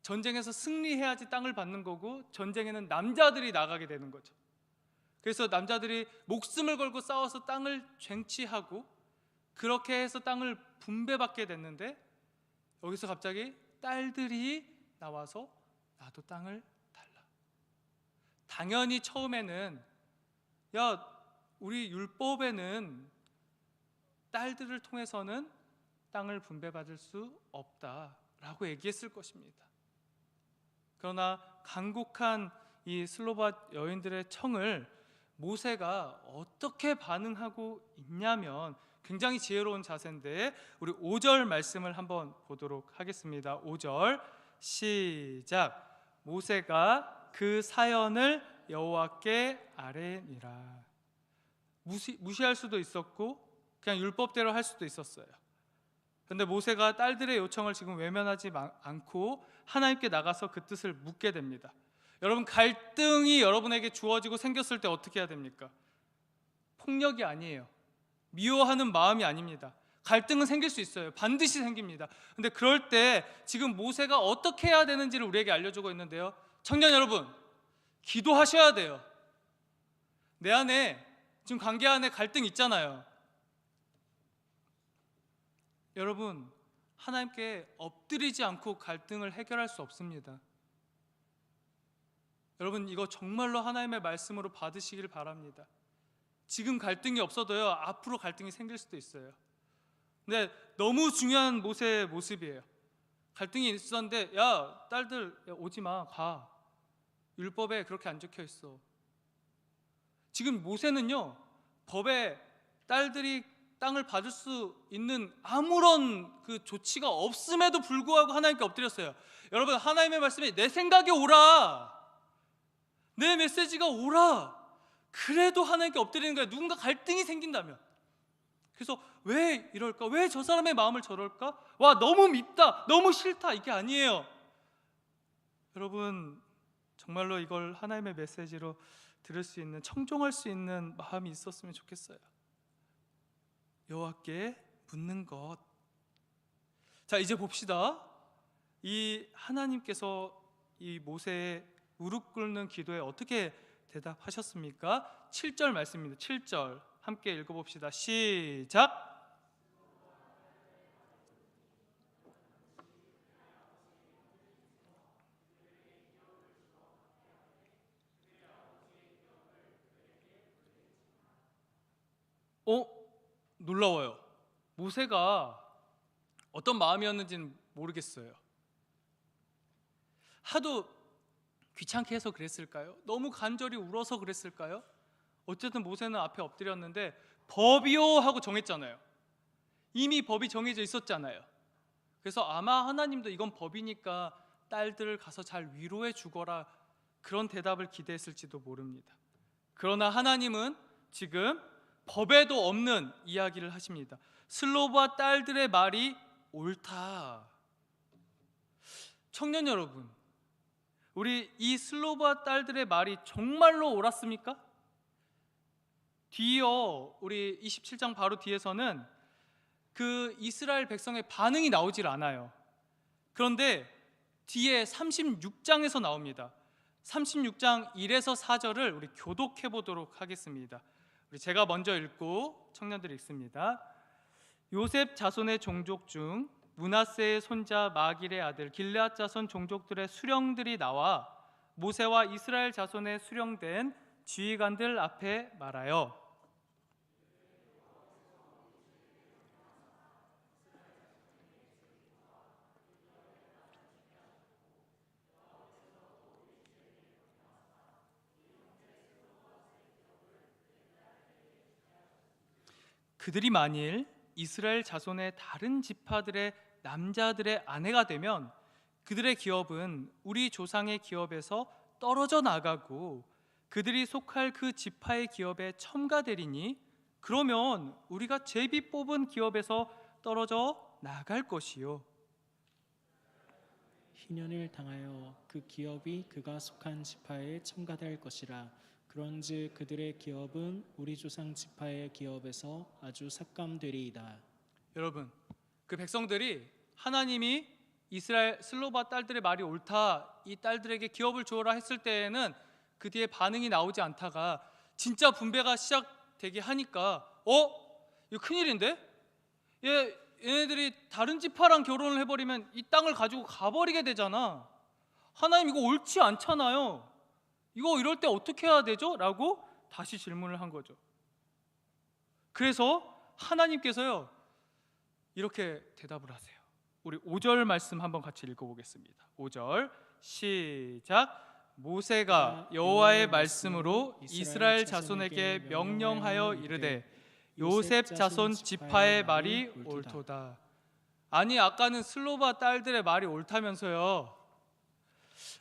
전쟁에서 승리해야지 땅을 받는 거고, 전쟁에는 남자들이 나가게 되는 거죠. 그래서 남자들이 목숨을 걸고 싸워서 땅을 쟁취하고 그렇게 해서 땅을 분배받게 됐는데, 여기서 갑자기 딸들이 나와서 나도 땅을 달라. 당연히 처음에는 야, 우리 율법에는 딸들을 통해서는 땅을 분배받을 수 없다라고 얘기했을 것입니다. 그러나 간곡한 이 슬로밧 여인들의 청을 모세가 어떻게 반응하고 있냐면 굉장히 지혜로운 자세인데, 우리 5절 말씀을 한번 보도록 하겠습니다. 5절 시작. 모세가 그 사연을 여호와께 아뢰니라. 무시할 수도 있었고 그냥 율법대로 할 수도 있었어요. 그런데 모세가 딸들의 요청을 지금 외면하지 않고 하나님께 나가서 그 뜻을 묻게 됩니다. 여러분, 갈등이 여러분에게 주어지고 생겼을 때 어떻게 해야 됩니까? 폭력이 아니에요. 미워하는 마음이 아닙니다. 갈등은 생길 수 있어요. 반드시 생깁니다. 근데 그럴 때 지금 모세가 어떻게 해야 되는지를 우리에게 알려주고 있는데요, 청년 여러분, 기도하셔야 돼요. 내 안에 지금 관계 안에 갈등 있잖아요. 여러분, 하나님께 엎드리지 않고 갈등을 해결할 수 없습니다. 여러분, 이거 정말로 하나님의 말씀으로 받으시길 바랍니다. 지금 갈등이 없어도요, 앞으로 갈등이 생길 수도 있어요. 근데 너무 중요한 모세의 모습이에요. 갈등이 있었는데, 야, 딸들 오지 마, 가. 율법에 그렇게 안 적혀 있어. 지금 모세는요, 법에 딸들이 땅을 받을 수 있는 아무런 그 조치가 없음에도 불구하고 하나님께 엎드렸어요. 여러분, 하나님의 말씀이 내 생각에 오라, 내 메시지가 오라, 그래도 하나님께 엎드리는 거예요. 누군가 갈등이 생긴다면. 그래서 왜 이럴까? 왜 저 사람의 마음을 저럴까? 와, 너무 밉다, 너무 싫다, 이게 아니에요. 여러분, 정말로 이걸 하나님의 메시지로 들을 수 있는, 청종할 수 있는 마음이 있었으면 좋겠어요. 여호와께 묻는 것. 자, 이제 봅시다. 이 하나님께서 이 모세의 무릎 꿇는 기도에 어떻게 대답하셨습니까? 7절 말씀입니다. 7절 함께 읽어봅시다. 시작. 놀라워요. 모세가 어떤 마음이었는지는 모르겠어요. 하도 귀찮게 해서 그랬을까요? 너무 간절히 울어서 그랬을까요? 어쨌든 모세는 앞에 엎드렸는데 법이요 하고 정했잖아요. 이미 법이 정해져 있었잖아요. 그래서 아마 하나님도 이건 법이니까 딸들을 가서 잘 위로해 주거라, 그런 대답을 기대했을지도 모릅니다. 그러나 하나님은 지금 법에도 없는 이야기를 하십니다. 슬로브와 딸들의 말이 옳다. 청년 여러분, 우리 이 슬로브와 딸들의 말이 정말로 옳았습니까? 뒤이어 우리 27장 바로 뒤에서는 그 이스라엘 백성의 반응이 나오질 않아요. 그런데 뒤에 36장에서 나옵니다. 36장 1에서 4절을 우리 교독해 보도록 하겠습니다. 우리 제가 먼저 읽고 청년들이 읽습니다. 요셉 자손의 종족 중 므낫세의 손자 마길의 아들 길르앗 자손 종족들의 수령들이 나와 모세와 이스라엘 자손의 수령된 지휘관들 앞에 말하여 그들이 만일 이스라엘 자손의 다른 지파들의 남자들의 아내가 되면 그들의 기업은 우리 조상의 기업에서 떨어져 나가고 그들이 속할 그 지파의 기업에 첨가되리니 그러면 우리가 제비 뽑은 기업에서 떨어져 나갈 것이요. 희년을 당하여 그 기업이 그가 속한 지파에 첨가될 것이라. 그런즉 그들의 기업은 우리 조상 지파의 기업에서 아주 삭감되리이다. 여러분, 그 백성들이 하나님이 이스라엘 슬로바 딸들의 말이 옳다, 이 딸들에게 기업을 주어라 했을 때에는 그 뒤에 반응이 나오지 않다가 진짜 분배가 시작되게 하니까 이거 큰일인데? 얘네들이 다른 지파랑 결혼을 해버리면 이 땅을 가지고 가버리게 되잖아. 하나님 이거 옳지 않잖아요. 이거 이럴 때 어떻게 해야 되죠? 라고 다시 질문을 한 거죠. 그래서 하나님께서요 이렇게 대답을 하세요. 우리 5절 말씀 한번 같이 읽어보겠습니다. 5절 시작. 모세가 여호와의 말씀으로 이스라엘 자손에게 명령하여 이르되 요셉 자손 지파의 말이 옳도다. 아니 아까는 슬로바 딸들의 말이 옳다면서요.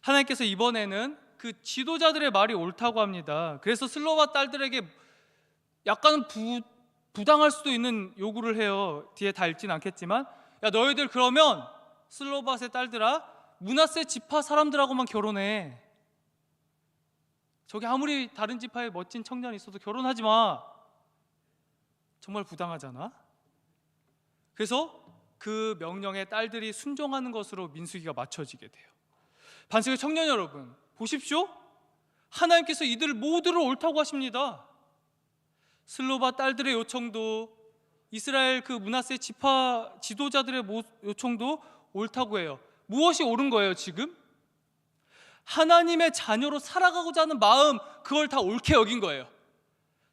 하나님께서 이번에는 그 지도자들의 말이 옳다고 합니다. 그래서 슬로바 딸들에게 약간은 부당할 수도 있는 요구를 해요. 뒤에 다 읽진 않겠지만, 야 너희들 그러면 슬로밧의 딸들아 므낫세 지파 사람들하고만 결혼해. 저기 아무리 다른 지파에 멋진 청년이 있어도 결혼하지 마. 정말 부당하잖아. 그래서 그 명령에 딸들이 순종하는 것으로 민수기가 맞춰지게 돼요. 반석의 청년 여러분 보십시오. 하나님께서 이들 모두를 옳다고 하십니다. 슬로바 딸들의 요청도 이스라엘 그 므낫세 지파 지도자들의 요청도 옳다고 해요. 무엇이 옳은 거예요 지금? 하나님의 자녀로 살아가고자 하는 마음, 그걸 다 옳게 여긴 거예요.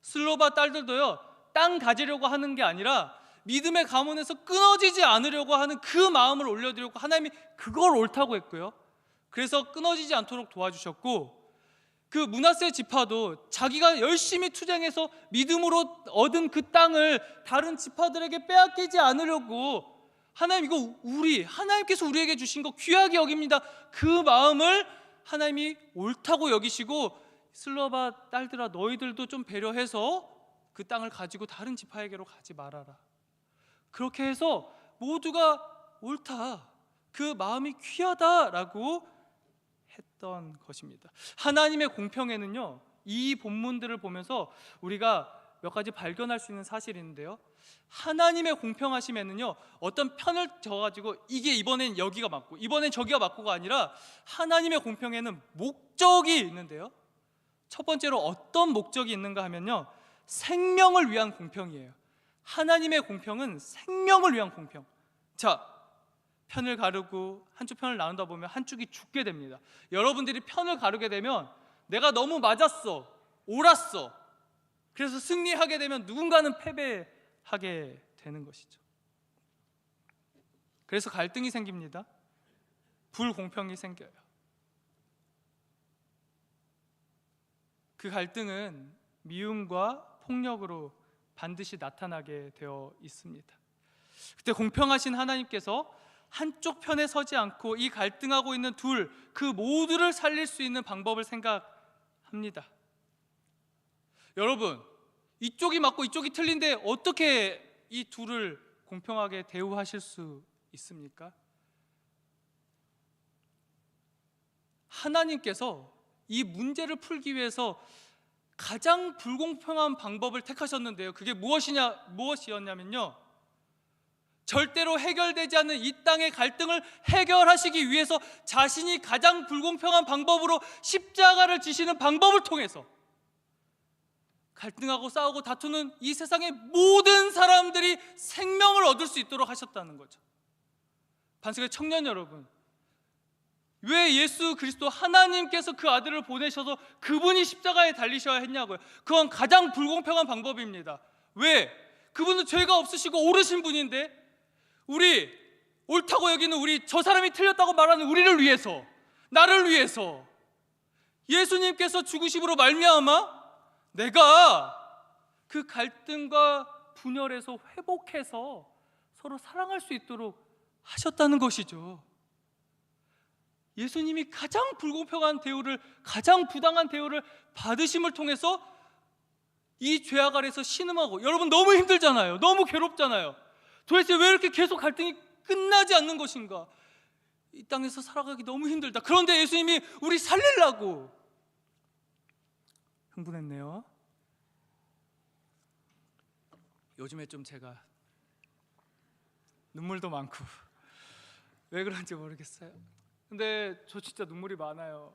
슬로바 딸들도요 땅 가지려고 하는 게 아니라 믿음의 가문에서 끊어지지 않으려고 하는 그 마음을 올려드렸고 하나님이 그걸 옳다고 했고요. 그래서 끊어지지 않도록 도와주셨고, 그 므낫세 지파도 자기가 열심히 투쟁해서 믿음으로 얻은 그 땅을 다른 지파들에게 빼앗기지 않으려고 하나님 이거 하나님께서 우리에게 주신 거 귀하게 여깁니다. 그 마음을 하나님이 옳다고 여기시고 슬로바 딸들아 너희들도 좀 배려해서 그 땅을 가지고 다른 지파에게로 가지 말아라. 그렇게 해서 모두가 옳다, 그 마음이 귀하다라고 했던 것입니다. 하나님의 공평에는요 이 본문들을 보면서 우리가 몇 가지 발견할 수 있는 사실이 있는데요, 하나님의 공평하심에는요 어떤 편을 져가지고 이게 이번엔 여기가 맞고 이번엔 저기가 맞고가 아니라 하나님의 공평에는 목적이 있는데요, 첫 번째로 어떤 목적이 있는가 하면요 생명을 위한 공평이에요. 하나님의 공평은 생명을 위한 공평. 자, 편을 가르고 한쪽 편을 나눈다 보면 한쪽이 죽게 됩니다. 여러분들이 편을 가르게 되면 내가 너무 맞았어, 옳았어, 그래서 승리하게 되면 누군가는 패배하게 되는 것이죠. 그래서 갈등이 생깁니다. 불공평이 생겨요. 그 갈등은 미움과 폭력으로 반드시 나타나게 되어 있습니다. 그때 공평하신 하나님께서 한쪽 편에 서지 않고 이 갈등하고 있는 그 모두를 살릴 수 있는 방법을 생각합니다. 여러분, 이쪽이 맞고 이쪽이 틀린데 어떻게 이 둘을 공평하게 대우하실 수 있습니까? 하나님께서 이 문제를 풀기 위해서 가장 불공평한 방법을 택하셨는데요, 그게 무엇이었냐면요 절대로 해결되지 않는 이 땅의 갈등을 해결하시기 위해서 자신이 가장 불공평한 방법으로 십자가를 지시는 방법을 통해서 갈등하고 싸우고 다투는 이 세상의 모든 사람들이 생명을 얻을 수 있도록 하셨다는 거죠. 반석의 청년 여러분, 왜 예수 그리스도 하나님께서 그 아들을 보내셔서 그분이 십자가에 달리셔야 했냐고요. 그건 가장 불공평한 방법입니다. 왜? 그분은 죄가 없으시고 옳으신 분인데 우리 옳다고 여기는 우리, 저 사람이 틀렸다고 말하는 우리를 위해서, 나를 위해서 예수님께서 죽으심으로 말미암아 내가 그 갈등과 분열에서 회복해서 서로 사랑할 수 있도록 하셨다는 것이죠. 예수님이 가장 불공평한 대우를, 가장 부당한 대우를 받으심을 통해서 이 죄악 아래서 신음하고, 여러분 너무 힘들잖아요. 너무 괴롭잖아요. 도대체 왜 이렇게 계속 갈등이 끝나지 않는 것인가? 이 땅에서 살아가기 너무 힘들다. 그런데 예수님이 우리 살리려고. 흥분했네요. 요즘에 좀 제가 눈물도 많고 왜 그런지 모르겠어요. 근데 저 진짜 눈물이 많아요.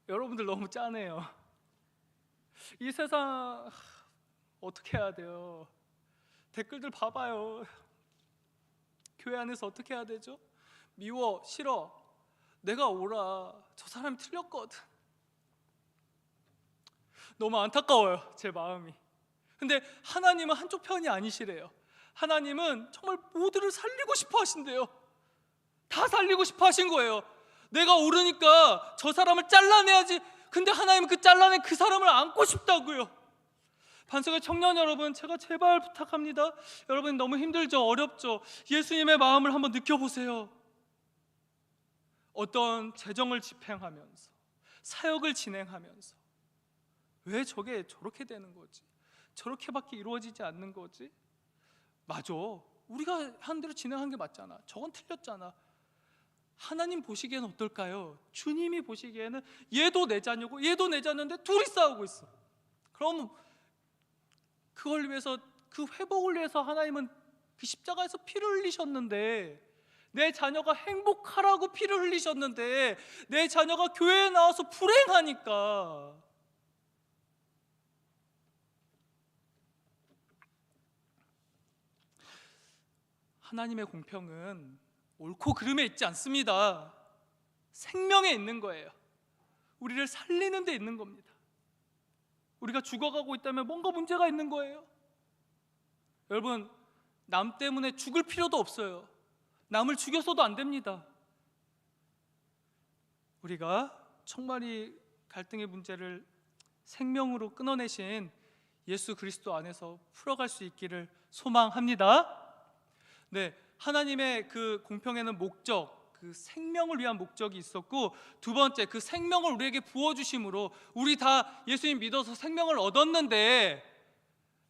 여러분들 너무 짠해요. 이 세상 어떻게 해야 돼요? 댓글들 봐봐요. 교회 안에서 어떻게 해야 되죠? 미워, 싫어, 내가 옳아, 저 사람이 틀렸거든. 너무 안타까워요, 제 마음이. 근데 하나님은 한쪽 편이 아니시래요. 하나님은 정말 모두를 살리고 싶어 하신대요. 다 살리고 싶어 하신 거예요. 내가 옳으니까 저 사람을 잘라내야지. 근데 하나님은 그 잘라낸 그 사람을 안고 싶다고요. 반석의 청년 여러분, 제가 제발 부탁합니다. 여러분 너무 힘들죠? 어렵죠? 예수님의 마음을 한번 느껴보세요. 어떤 재정을 집행하면서, 사역을 진행하면서 왜 저게 저렇게 되는 거지? 저렇게밖에 이루어지지 않는 거지? 맞아, 우리가 한 대로 진행한 게 맞잖아. 저건 틀렸잖아. 하나님 보시기에는 어떨까요? 주님이 보시기에는 얘도 내 자녀고 얘도 내 자녀인데 둘이 싸우고 있어. 그럼 그걸 위해서, 그 회복을 위해서 하나님은 그 십자가에서 피를 흘리셨는데, 내 자녀가 행복하라고 피를 흘리셨는데 내 자녀가 교회에 나와서 불행하니까, 하나님의 공평은 옳고 그름에 있지 않습니다. 생명에 있는 거예요. 우리를 살리는 데 있는 겁니다. 우리가 죽어가고 있다면 뭔가 문제가 있는 거예요. 여러분, 남 때문에 죽을 필요도 없어요. 남을 죽였어도 안 됩니다. 우리가 정말 이 갈등의 문제를 생명으로 끊어내신 예수 그리스도 안에서 풀어갈 수 있기를 소망합니다. 네, 하나님의 그 공평에는 목적, 그 생명을 위한 목적이 있었고, 두 번째, 그 생명을 우리에게 부어주심으로 우리 다 예수님 믿어서 생명을 얻었는데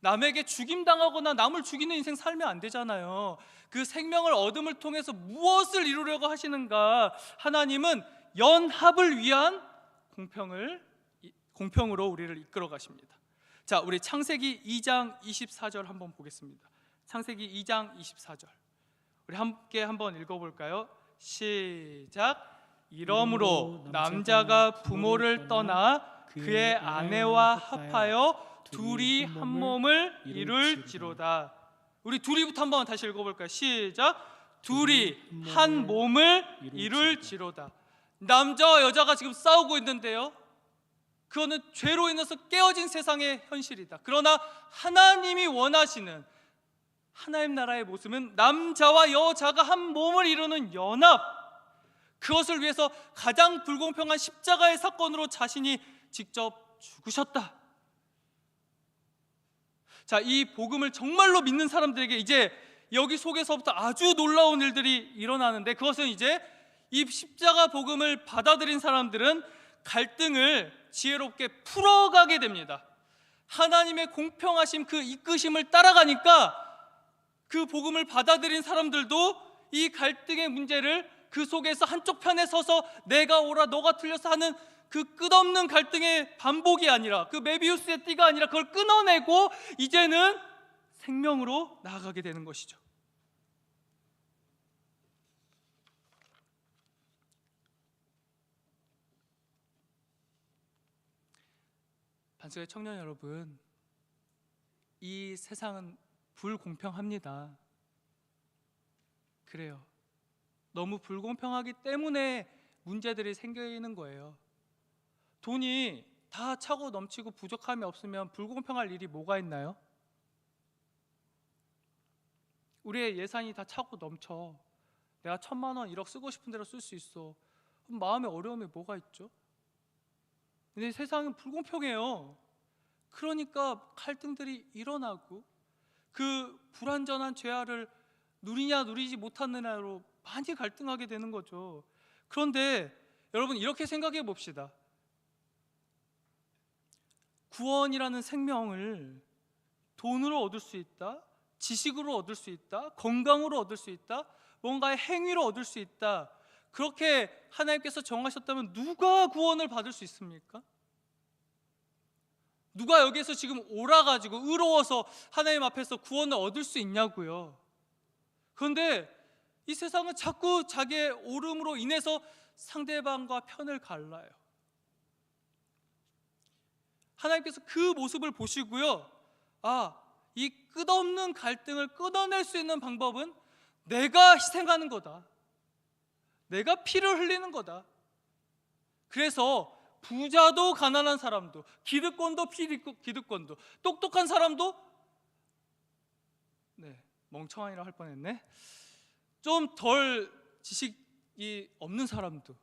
남에게 죽임당하거나 남을 죽이는 인생 살면 안 되잖아요. 그 생명을 얻음을 통해서 무엇을 이루려고 하시는가? 하나님은 연합을 위한 공평으로 우리를 이끌어 가십니다. 자, 우리 창세기 2장 24절 한번 보겠습니다. 창세기 2장 24절 우리 함께 한번 읽어볼까요? 시작. 이러므로 남자가 부모를 떠나 그의 아내와 합하여 둘이 한 몸을 이룰지로다. 우리 둘이부터 한번 다시 읽어볼까요? 시작. 둘이 한 몸을 이룰지로다. 남자와 여자가 지금 싸우고 있는데요, 그거는 죄로 인해서 깨어진 세상의 현실이다. 그러나 하나님이 원하시는 하나님 나라의 모습은 남자와 여자가 한 몸을 이루는 연합, 그것을 위해서 가장 불공평한 십자가의 사건으로 자신이 직접 죽으셨다. 자, 이 복음을 정말로 믿는 사람들에게 이제 여기 속에서부터 아주 놀라운 일들이 일어나는데, 그것은 이제 이 십자가 복음을 받아들인 사람들은 갈등을 지혜롭게 풀어가게 됩니다. 하나님의 공평하심, 그 이끄심을 따라가니까 그 복음을 받아들인 사람들도 이 갈등의 문제를 그 속에서 한쪽 편에 서서 내가 옳아 너가 틀려서 하는 그 끝없는 갈등의 반복이 아니라, 그 메비우스의 띠가 아니라 그걸 끊어내고 이제는 생명으로 나아가게 되는 것이죠. 반석의 청년 여러분, 이 세상은 불공평합니다. 그래요. 너무 불공평하기 때문에 문제들이 생기는 거예요. 돈이 다 차고 넘치고 부족함이 없으면 불공평할 일이 뭐가 있나요? 우리의 예산이 다 차고 넘쳐. 내가 1,000만 원, 1억 쓰고 싶은 대로 쓸 수 있어. 그럼 마음의 어려움이 뭐가 있죠? 근데 세상은 불공평해요. 그러니까 갈등들이 일어나고 그 불완전한 죄악을 누리냐 누리지 못하느냐로 많이 갈등하게 되는 거죠. 그런데 여러분, 이렇게 생각해 봅시다. 구원이라는 생명을 돈으로 얻을 수 있다, 지식으로 얻을 수 있다, 건강으로 얻을 수 있다, 뭔가의 행위로 얻을 수 있다, 그렇게 하나님께서 정하셨다면 누가 구원을 받을 수 있습니까? 누가 여기에서 지금 옳아가지고 의로워서 하나님 앞에서 구원을 얻을 수 있냐고요. 그런데 이 세상은 자꾸 자기의 옳음으로 인해서 상대방과 편을 갈라요. 하나님께서 그 모습을 보시고요, 이 끝없는 갈등을 끊어낼 수 있는 방법은 내가 희생하는 거다, 내가 피를 흘리는 거다. 그래서 부자도 가난한 사람도, 기득권도 비기득권도, 똑똑한 사람도, 멍청한이라 할 뻔했네, 좀 덜 지식이 없는 사람도,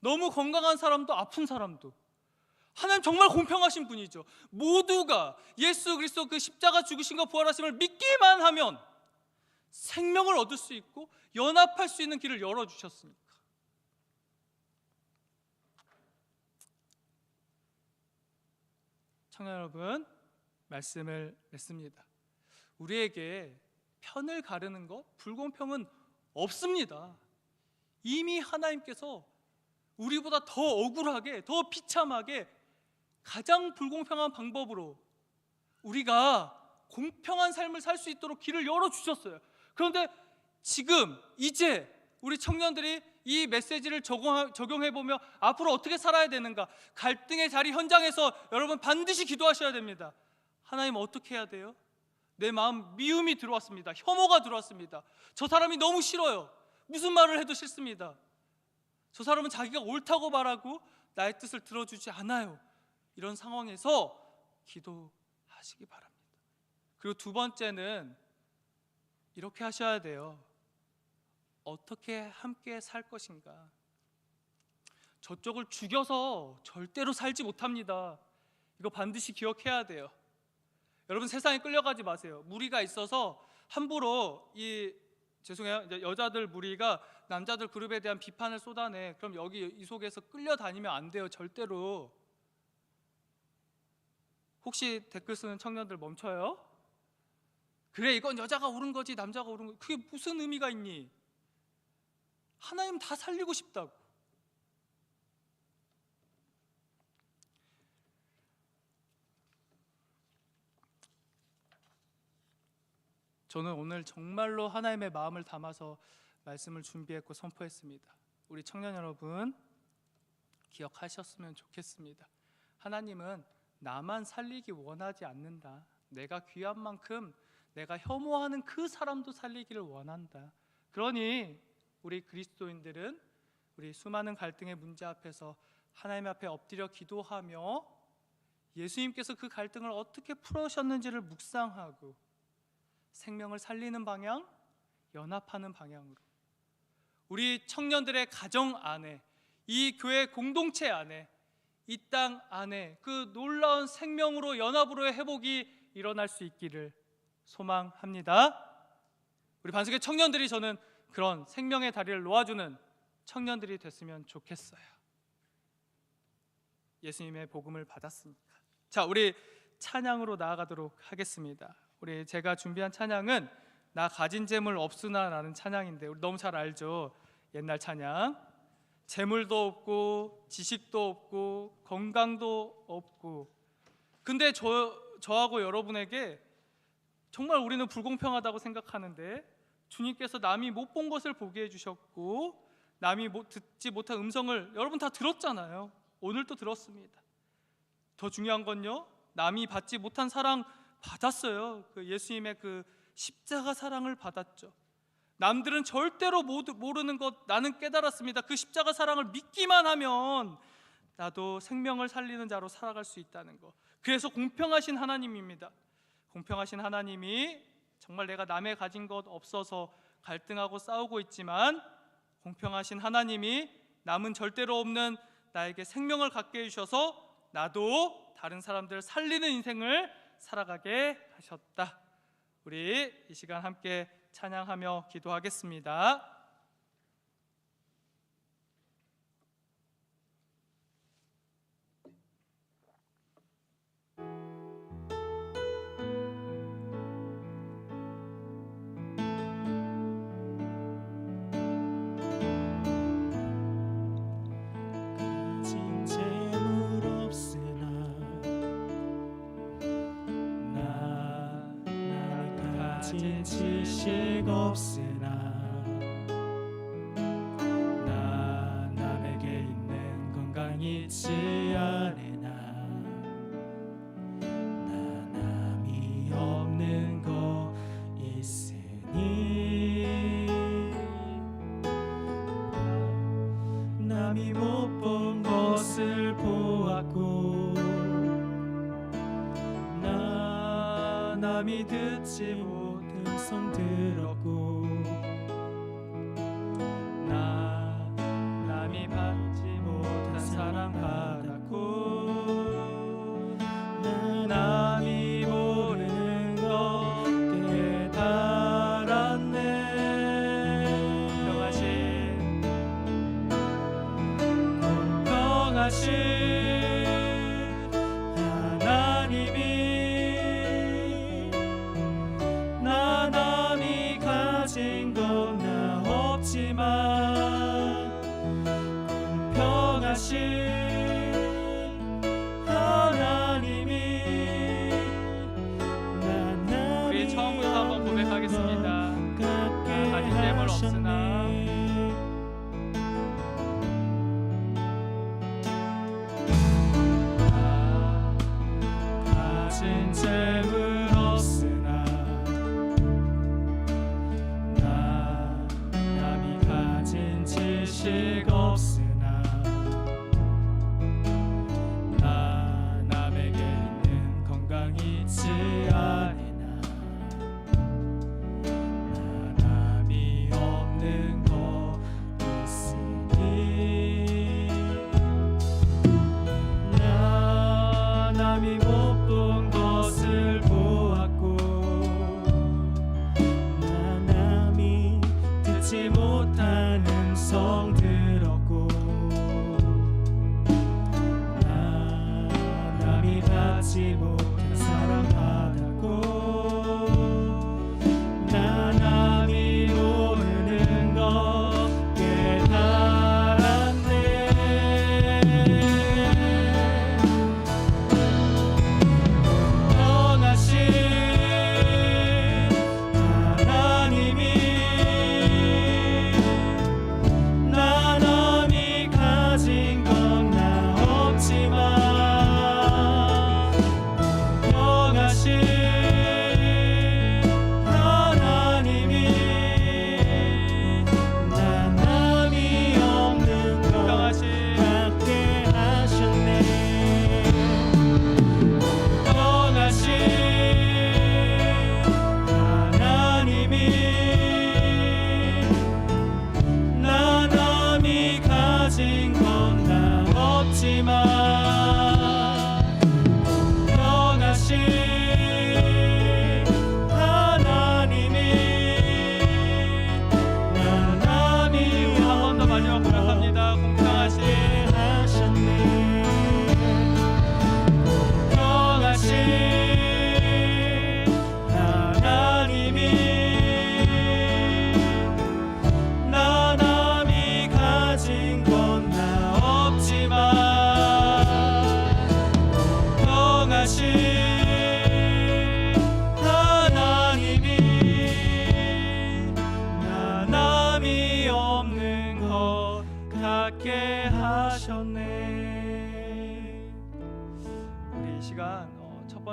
너무 건강한 사람도 아픈 사람도, 하나님 정말 공평하신 분이죠. 모두가 예수 그리스도 그 십자가 죽으심과 부활하심을 믿기만 하면 생명을 얻을 수 있고 연합할 수 있는 길을 열어주셨으니까. 청년 여러분, 말씀을 맺습니다. 우리에게 편을 가르는 것, 불공평은 없습니다. 이미 하나님께서 우리보다 더 억울하게, 더 비참하게 가장 불공평한 방법으로 우리가 공평한 삶을 살 수 있도록 길을 열어주셨어요. 그런데 지금 이제 우리 청년들이 이 메시지를 적용해보며 앞으로 어떻게 살아야 되는가, 갈등의 자리 현장에서 여러분 반드시 기도하셔야 됩니다. 하나님, 어떻게 해야 돼요? 내 마음 미움이 들어왔습니다. 혐오가 들어왔습니다. 저 사람이 너무 싫어요. 무슨 말을 해도 싫습니다. 저 사람은 자기가 옳다고 말하고 나의 뜻을 들어주지 않아요. 이런 상황에서 기도하시기 바랍니다. 그리고 두 번째는 이렇게 하셔야 돼요. 어떻게 함께 살 것인가? 저쪽을 죽여서 절대로 살지 못합니다. 이거 반드시 기억해야 돼요. 여러분, 세상에 끌려가지 마세요. 무리가 있어서 함부로 죄송해요, 이제 여자들 무리가 남자들 그룹에 대한 비판을 쏟아내. 그럼 여기 이 속에서 끌려다니면 안 돼요. 절대로. 혹시 댓글 쓰는 청년들 멈춰요? 그래, 이건 여자가 옳은 거지 남자가 옳은 거지, 그게 무슨 의미가 있니? 하나님 다 살리고 싶다고. 저는 오늘 정말로 하나님의 마음을 담아서 말씀을 준비했고 선포했습니다. 우리 청년 여러분, 기억하셨으면 좋겠습니다. 하나님은 나만 살리기 원하지 않는다. 내가 귀한 만큼 내가 혐오하는 그 사람도 살리기를 원한다. 그러니 우리 그리스도인들은 우리 수많은 갈등의 문제 앞에서 하나님 앞에 엎드려 기도하며 예수님께서 그 갈등을 어떻게 풀으셨는지를 묵상하고 생명을 살리는 방향, 연합하는 방향으로 우리 청년들의 가정 안에, 이 교회 공동체 안에, 이 땅 안에 그 놀라운 생명으로 연합으로의 회복이 일어날 수 있기를 소망합니다. 우리 반석의 청년들이, 저는 그런 생명의 다리를 놓아주는 청년들이 됐으면 좋겠어요. 예수님의 복음을 받았으니까. 자, 우리 찬양으로 나아가도록 하겠습니다. 제가 준비한 찬양은 나 가진 재물 없으나라는 찬양인데, 우리 너무 잘 알죠? 옛날 찬양. 재물도 없고 지식도 없고 건강도 없고, 근데 저하고 여러분에게 정말 우리는 불공평하다고 생각하는데 주님께서 남이 못 본 것을 보게 해주셨고 남이 듣지 못한 음성을 여러분 다 들었잖아요. 오늘도 들었습니다. 더 중요한 건요, 남이 받지 못한 사랑 받았어요. 그 예수님의 그 십자가 사랑을 받았죠. 남들은 절대로 모르는 것 나는 깨달았습니다. 그 십자가 사랑을 믿기만 하면 나도 생명을 살리는 자로 살아갈 수 있다는 거. 그래서 공평하신 하나님입니다. 공평하신 하나님이 정말 내가 남의 가진 것 없어서 갈등하고 싸우고 있지만, 공평하신 하나님이 남은 절대로 없는 나에게 생명을 갖게 해주셔서 나도 다른 사람들을 살리는 인생을 살아가게 하셨다. 우리 이 시간 함께 찬양하며 기도하겠습니다. 가진 재물 없으나 나를 가진 지식 없으나 나 남에게 있는 건강 있지 않으나 나 남이 없는 거 있으니 남이 못 본 것을 보았고 나 남이 듣지 못한 성 들었고 나 남이 받지 못한 사랑 받았고 나 남이 모르는 거 깨달았네. 공평하신 하나님이 나 남이 가진 것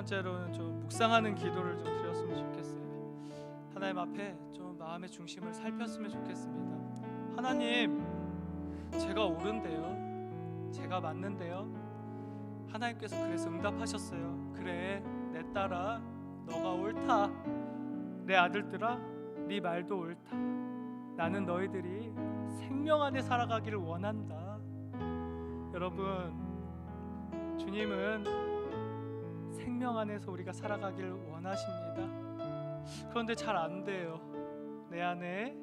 번째로는 좀 묵상하는 기도를 좀 드렸으면 좋겠어요. 하나님 앞에 좀 마음의 중심을 살폈으면 좋겠습니다. 하나님, 제가 옳은데요, 제가 맞는데요. 하나님께서 그래서 응답하셨어요. 그래, 내 딸아, 너가 옳다. 내 아들들아, 네 말도 옳다. 나는 너희들이 생명 안에 살아가기를 원한다. 여러분, 주님은 생명 안에서 우리가 살아가기를 원하십니다. 그런데 잘 안 돼요. 내 안에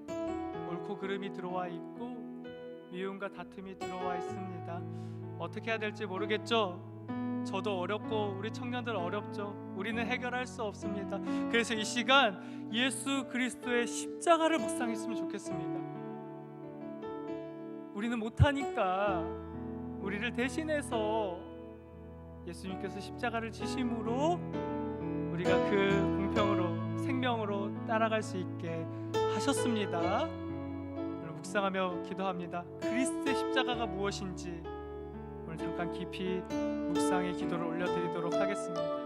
옳고 그름이 들어와 있고 미움과 다툼이 들어와 있습니다. 어떻게 해야 될지 모르겠죠? 저도 어렵고 우리 청년들 어렵죠. 우리는 해결할 수 없습니다. 그래서 이 시간 예수 그리스도의 십자가를 묵상했으면 좋겠습니다. 우리는 못하니까 우리를 대신해서 예수님께서 십자가를 지심으로 우리가 그 공평으로 생명으로 따라갈 수 있게 하셨습니다. 오늘 묵상하며 기도합니다. 그리스도의 십자가가 무엇인지 오늘 잠깐 깊이 묵상의 기도를 올려드리도록 하겠습니다.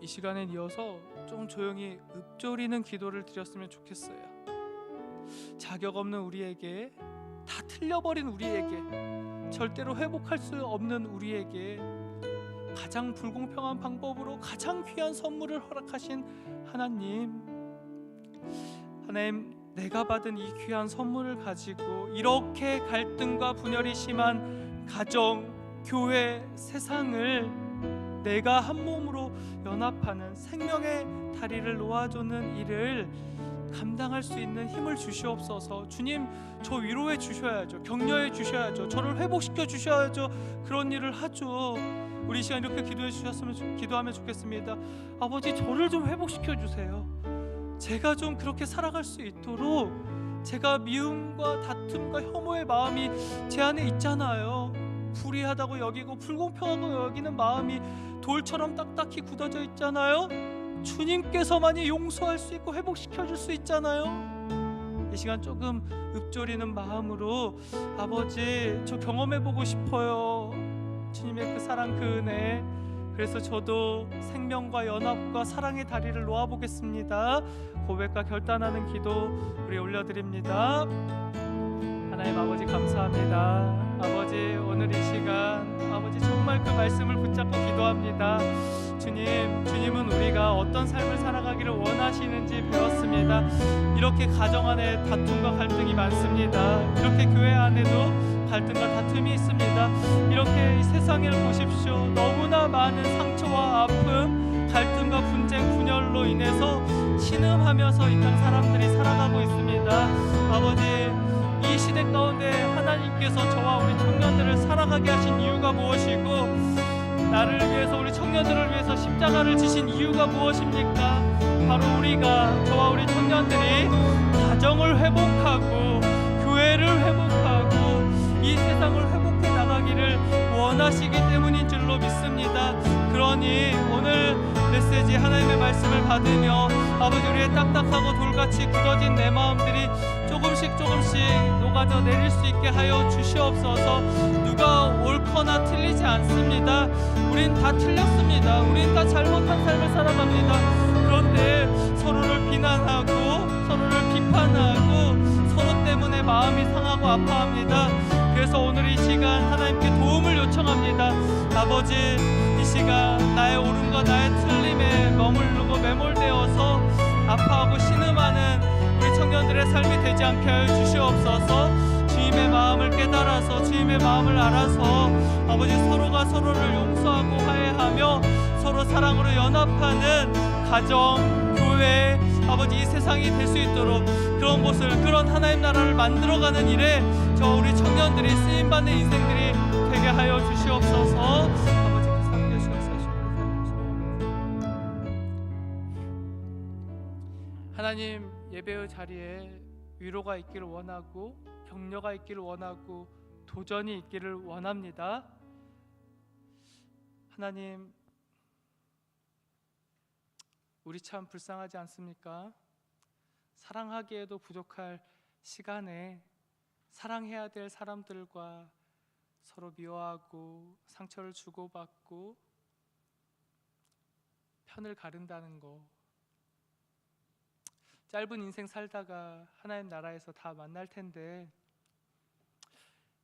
이 시간엔 이어서 좀 조용히 읊조리는 기도를 드렸으면 좋겠어요. 자격 없는 우리에게, 다 틀려버린 우리에게, 절대로 회복할 수 없는 우리에게 가장 불공평한 방법으로 가장 귀한 선물을 허락하신 하나님, 내가 받은 이 귀한 선물을 가지고 이렇게 갈등과 분열이 심한 가정, 교회, 세상을 내가 한 몸으로 연합하는 생명의 다리를 놓아주는 일을 감당할 수 있는 힘을 주시옵소서. 주님, 저 위로해 주셔야죠. 격려해 주셔야죠. 저를 회복시켜 주셔야죠. 그런 일을 하죠. 우리 시간 이렇게 기도하면 좋겠습니다. 아버지, 저를 좀 회복시켜 주세요. 제가 좀 그렇게 살아갈 수 있도록, 제가 미움과 다툼과 혐오의 마음이 제 안에 있잖아요. 불의하다고 여기고 불공평하고 여기는 마음이 돌처럼 딱딱히 굳어져 있잖아요. 주님께서만이 용서할 수 있고 회복시켜 줄 수 있잖아요. 이 시간 조금 읊조리는 마음으로, 아버지, 저 경험해보고 싶어요. 주님의 그 사랑, 그 은혜. 그래서 저도 생명과 연합과 사랑의 다리를 놓아보겠습니다. 고백과 결단하는 기도 우리 올려드립니다. 하나님 아버지, 감사합니다. 아버지, 오늘 이 시간 아버지 정말 그 말씀을 붙잡고 기도합니다. 주님은 우리가 어떤 삶을 살아가기를 원하시는지 배웠습니다. 이렇게 가정 안에 다툼과 갈등이 많습니다. 이렇게 교회 안에도 갈등과 다툼이 있습니다. 이렇게 이 세상을 보십시오. 너무나 많은 상처와 아픔, 갈등과 분쟁, 분열로 인해서 신음하면서 이 땅 사람들이 살아가고 있습니다. 아버지, 이 시대 가운데 하나님께서 저와 우리 청년들을 살아가게 하신 이유가 무엇이고, 나를 위해서, 우리 청년들을 위해서 십자가를 지신 이유가 무엇입니까? 바로 저와 우리 청년들이 가정을 회복하고 교회를 회복하고 이 세상을 회복해 나가기를 원하시기 때문인 줄로 믿습니다. 그러니 오늘 메시지 하나님의 말씀을 받으며 아버지, 우리의 딱딱하고 돌같이 굳어진 내 마음들이 조금씩 녹아져 내릴 수 있게 하여 주시옵소서. 누가 옳거나 틀리지 않습니다. 우린 다 틀렸습니다. 우린 다 잘못한 삶을 살아갑니다. 그런데 서로를 비난하고 서로를 비판하고 서로 때문에 마음이 상하고 아파합니다. 그래서 오늘 이 시간 하나님께 도움을 요청합니다. 아버지, 이 시간 나의 옳음과 나의 틀림에 머무르고 매몰되어서 아파하고 신음하는 우리 청년들의 삶이 되지 않게 하여 주시옵소서. 주님의 마음을 깨달아서, 주님의 마음을 알아서 아버지, 서로가 서로를 용서하고 화해하며 서로 사랑으로 연합하는 가정, 교회, 아버지, 이 세상이 될 수 있도록 그런 곳을, 그런 하나님 나라를 만들어가는 일에 우리 청년들이 쓰임받는 인생들이 되게 하여 주시옵소서. 아버지께 섬겨주옵소서. 하나님, 예배의 자리에 위로가 있기를 원하고 격려가 있기를 원하고 도전이 있기를 원합니다. 하나님, 우리 참 불쌍하지 않습니까? 사랑하기에도 부족할 시간에 사랑해야 될 사람들과 서로 미워하고 상처를 주고받고 편을 가른다는 거, 짧은 인생 살다가 하나님 나라에서 다 만날 텐데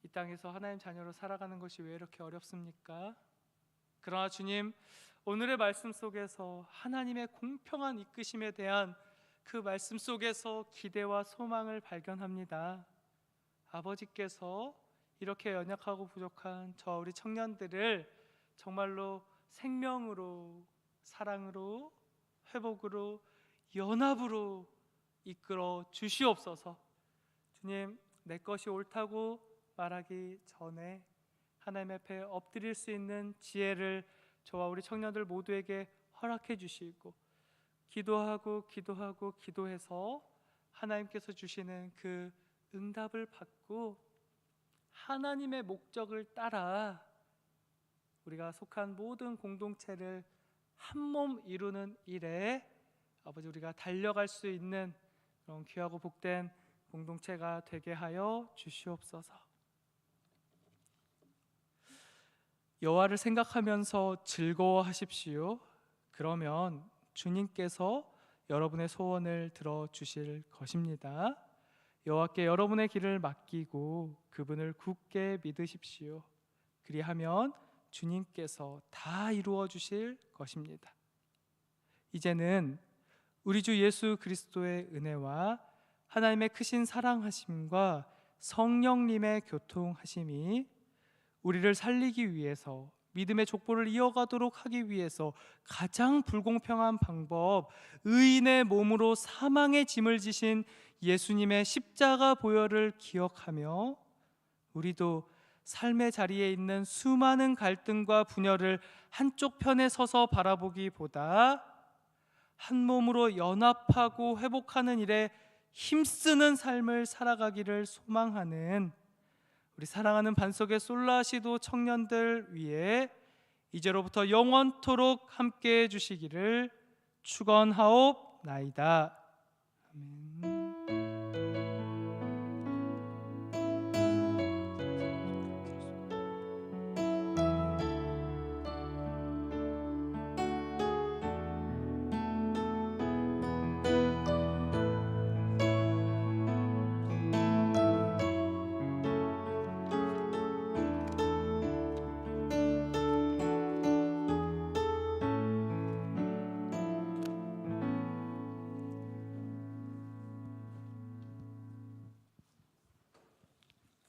이 땅에서 하나님 자녀로 살아가는 것이 왜 이렇게 어렵습니까? 그러나 주님, 오늘의 말씀 속에서 하나님의 공평한 이끄심에 대한 그 말씀 속에서 기대와 소망을 발견합니다. 아버지께서 이렇게 연약하고 부족한 우리 청년들을 정말로 생명으로, 사랑으로, 회복으로, 연합으로 이끌어 주시옵소서. 주님, 내 것이 옳다고 말하기 전에 하나님 앞에 엎드릴 수 있는 지혜를 저와 우리 청년들 모두에게 허락해 주시고, 기도해서 하나님께서 주시는 그 응답을 받고 하나님의 목적을 따라 우리가 속한 모든 공동체를 한 몸 이루는 일에 아버지, 우리가 달려갈 수 있는 그런 귀하고 복된 공동체가 되게 하여 주시옵소서. 여호와를 생각하면서 즐거워하십시오. 그러면 주님께서 여러분의 소원을 들어주실 것입니다. 여호와께 여러분의 길을 맡기고 그분을 굳게 믿으십시오. 그리하면 주님께서 다 이루어 주실 것입니다. 이제는 우리 주 예수 그리스도의 은혜와 하나님의 크신 사랑하심과 성령님의 교통하심이 우리를 살리기 위해서, 믿음의 족보를 이어가도록 하기 위해서 가장 불공평한 방법, 의인의 몸으로 사망의 짐을 지신 예수님의 십자가 보혈을 기억하며 우리도 삶의 자리에 있는 수많은 갈등과 분열을 한쪽 편에 서서 바라보기보다 한 몸으로 연합하고 회복하는 일에 힘쓰는 삶을 살아가기를 소망하는 우리 사랑하는 반석의 솔라시도 청년들 위해 이제로부터 영원토록 함께해 주시기를 축원하옵나이다. 아멘.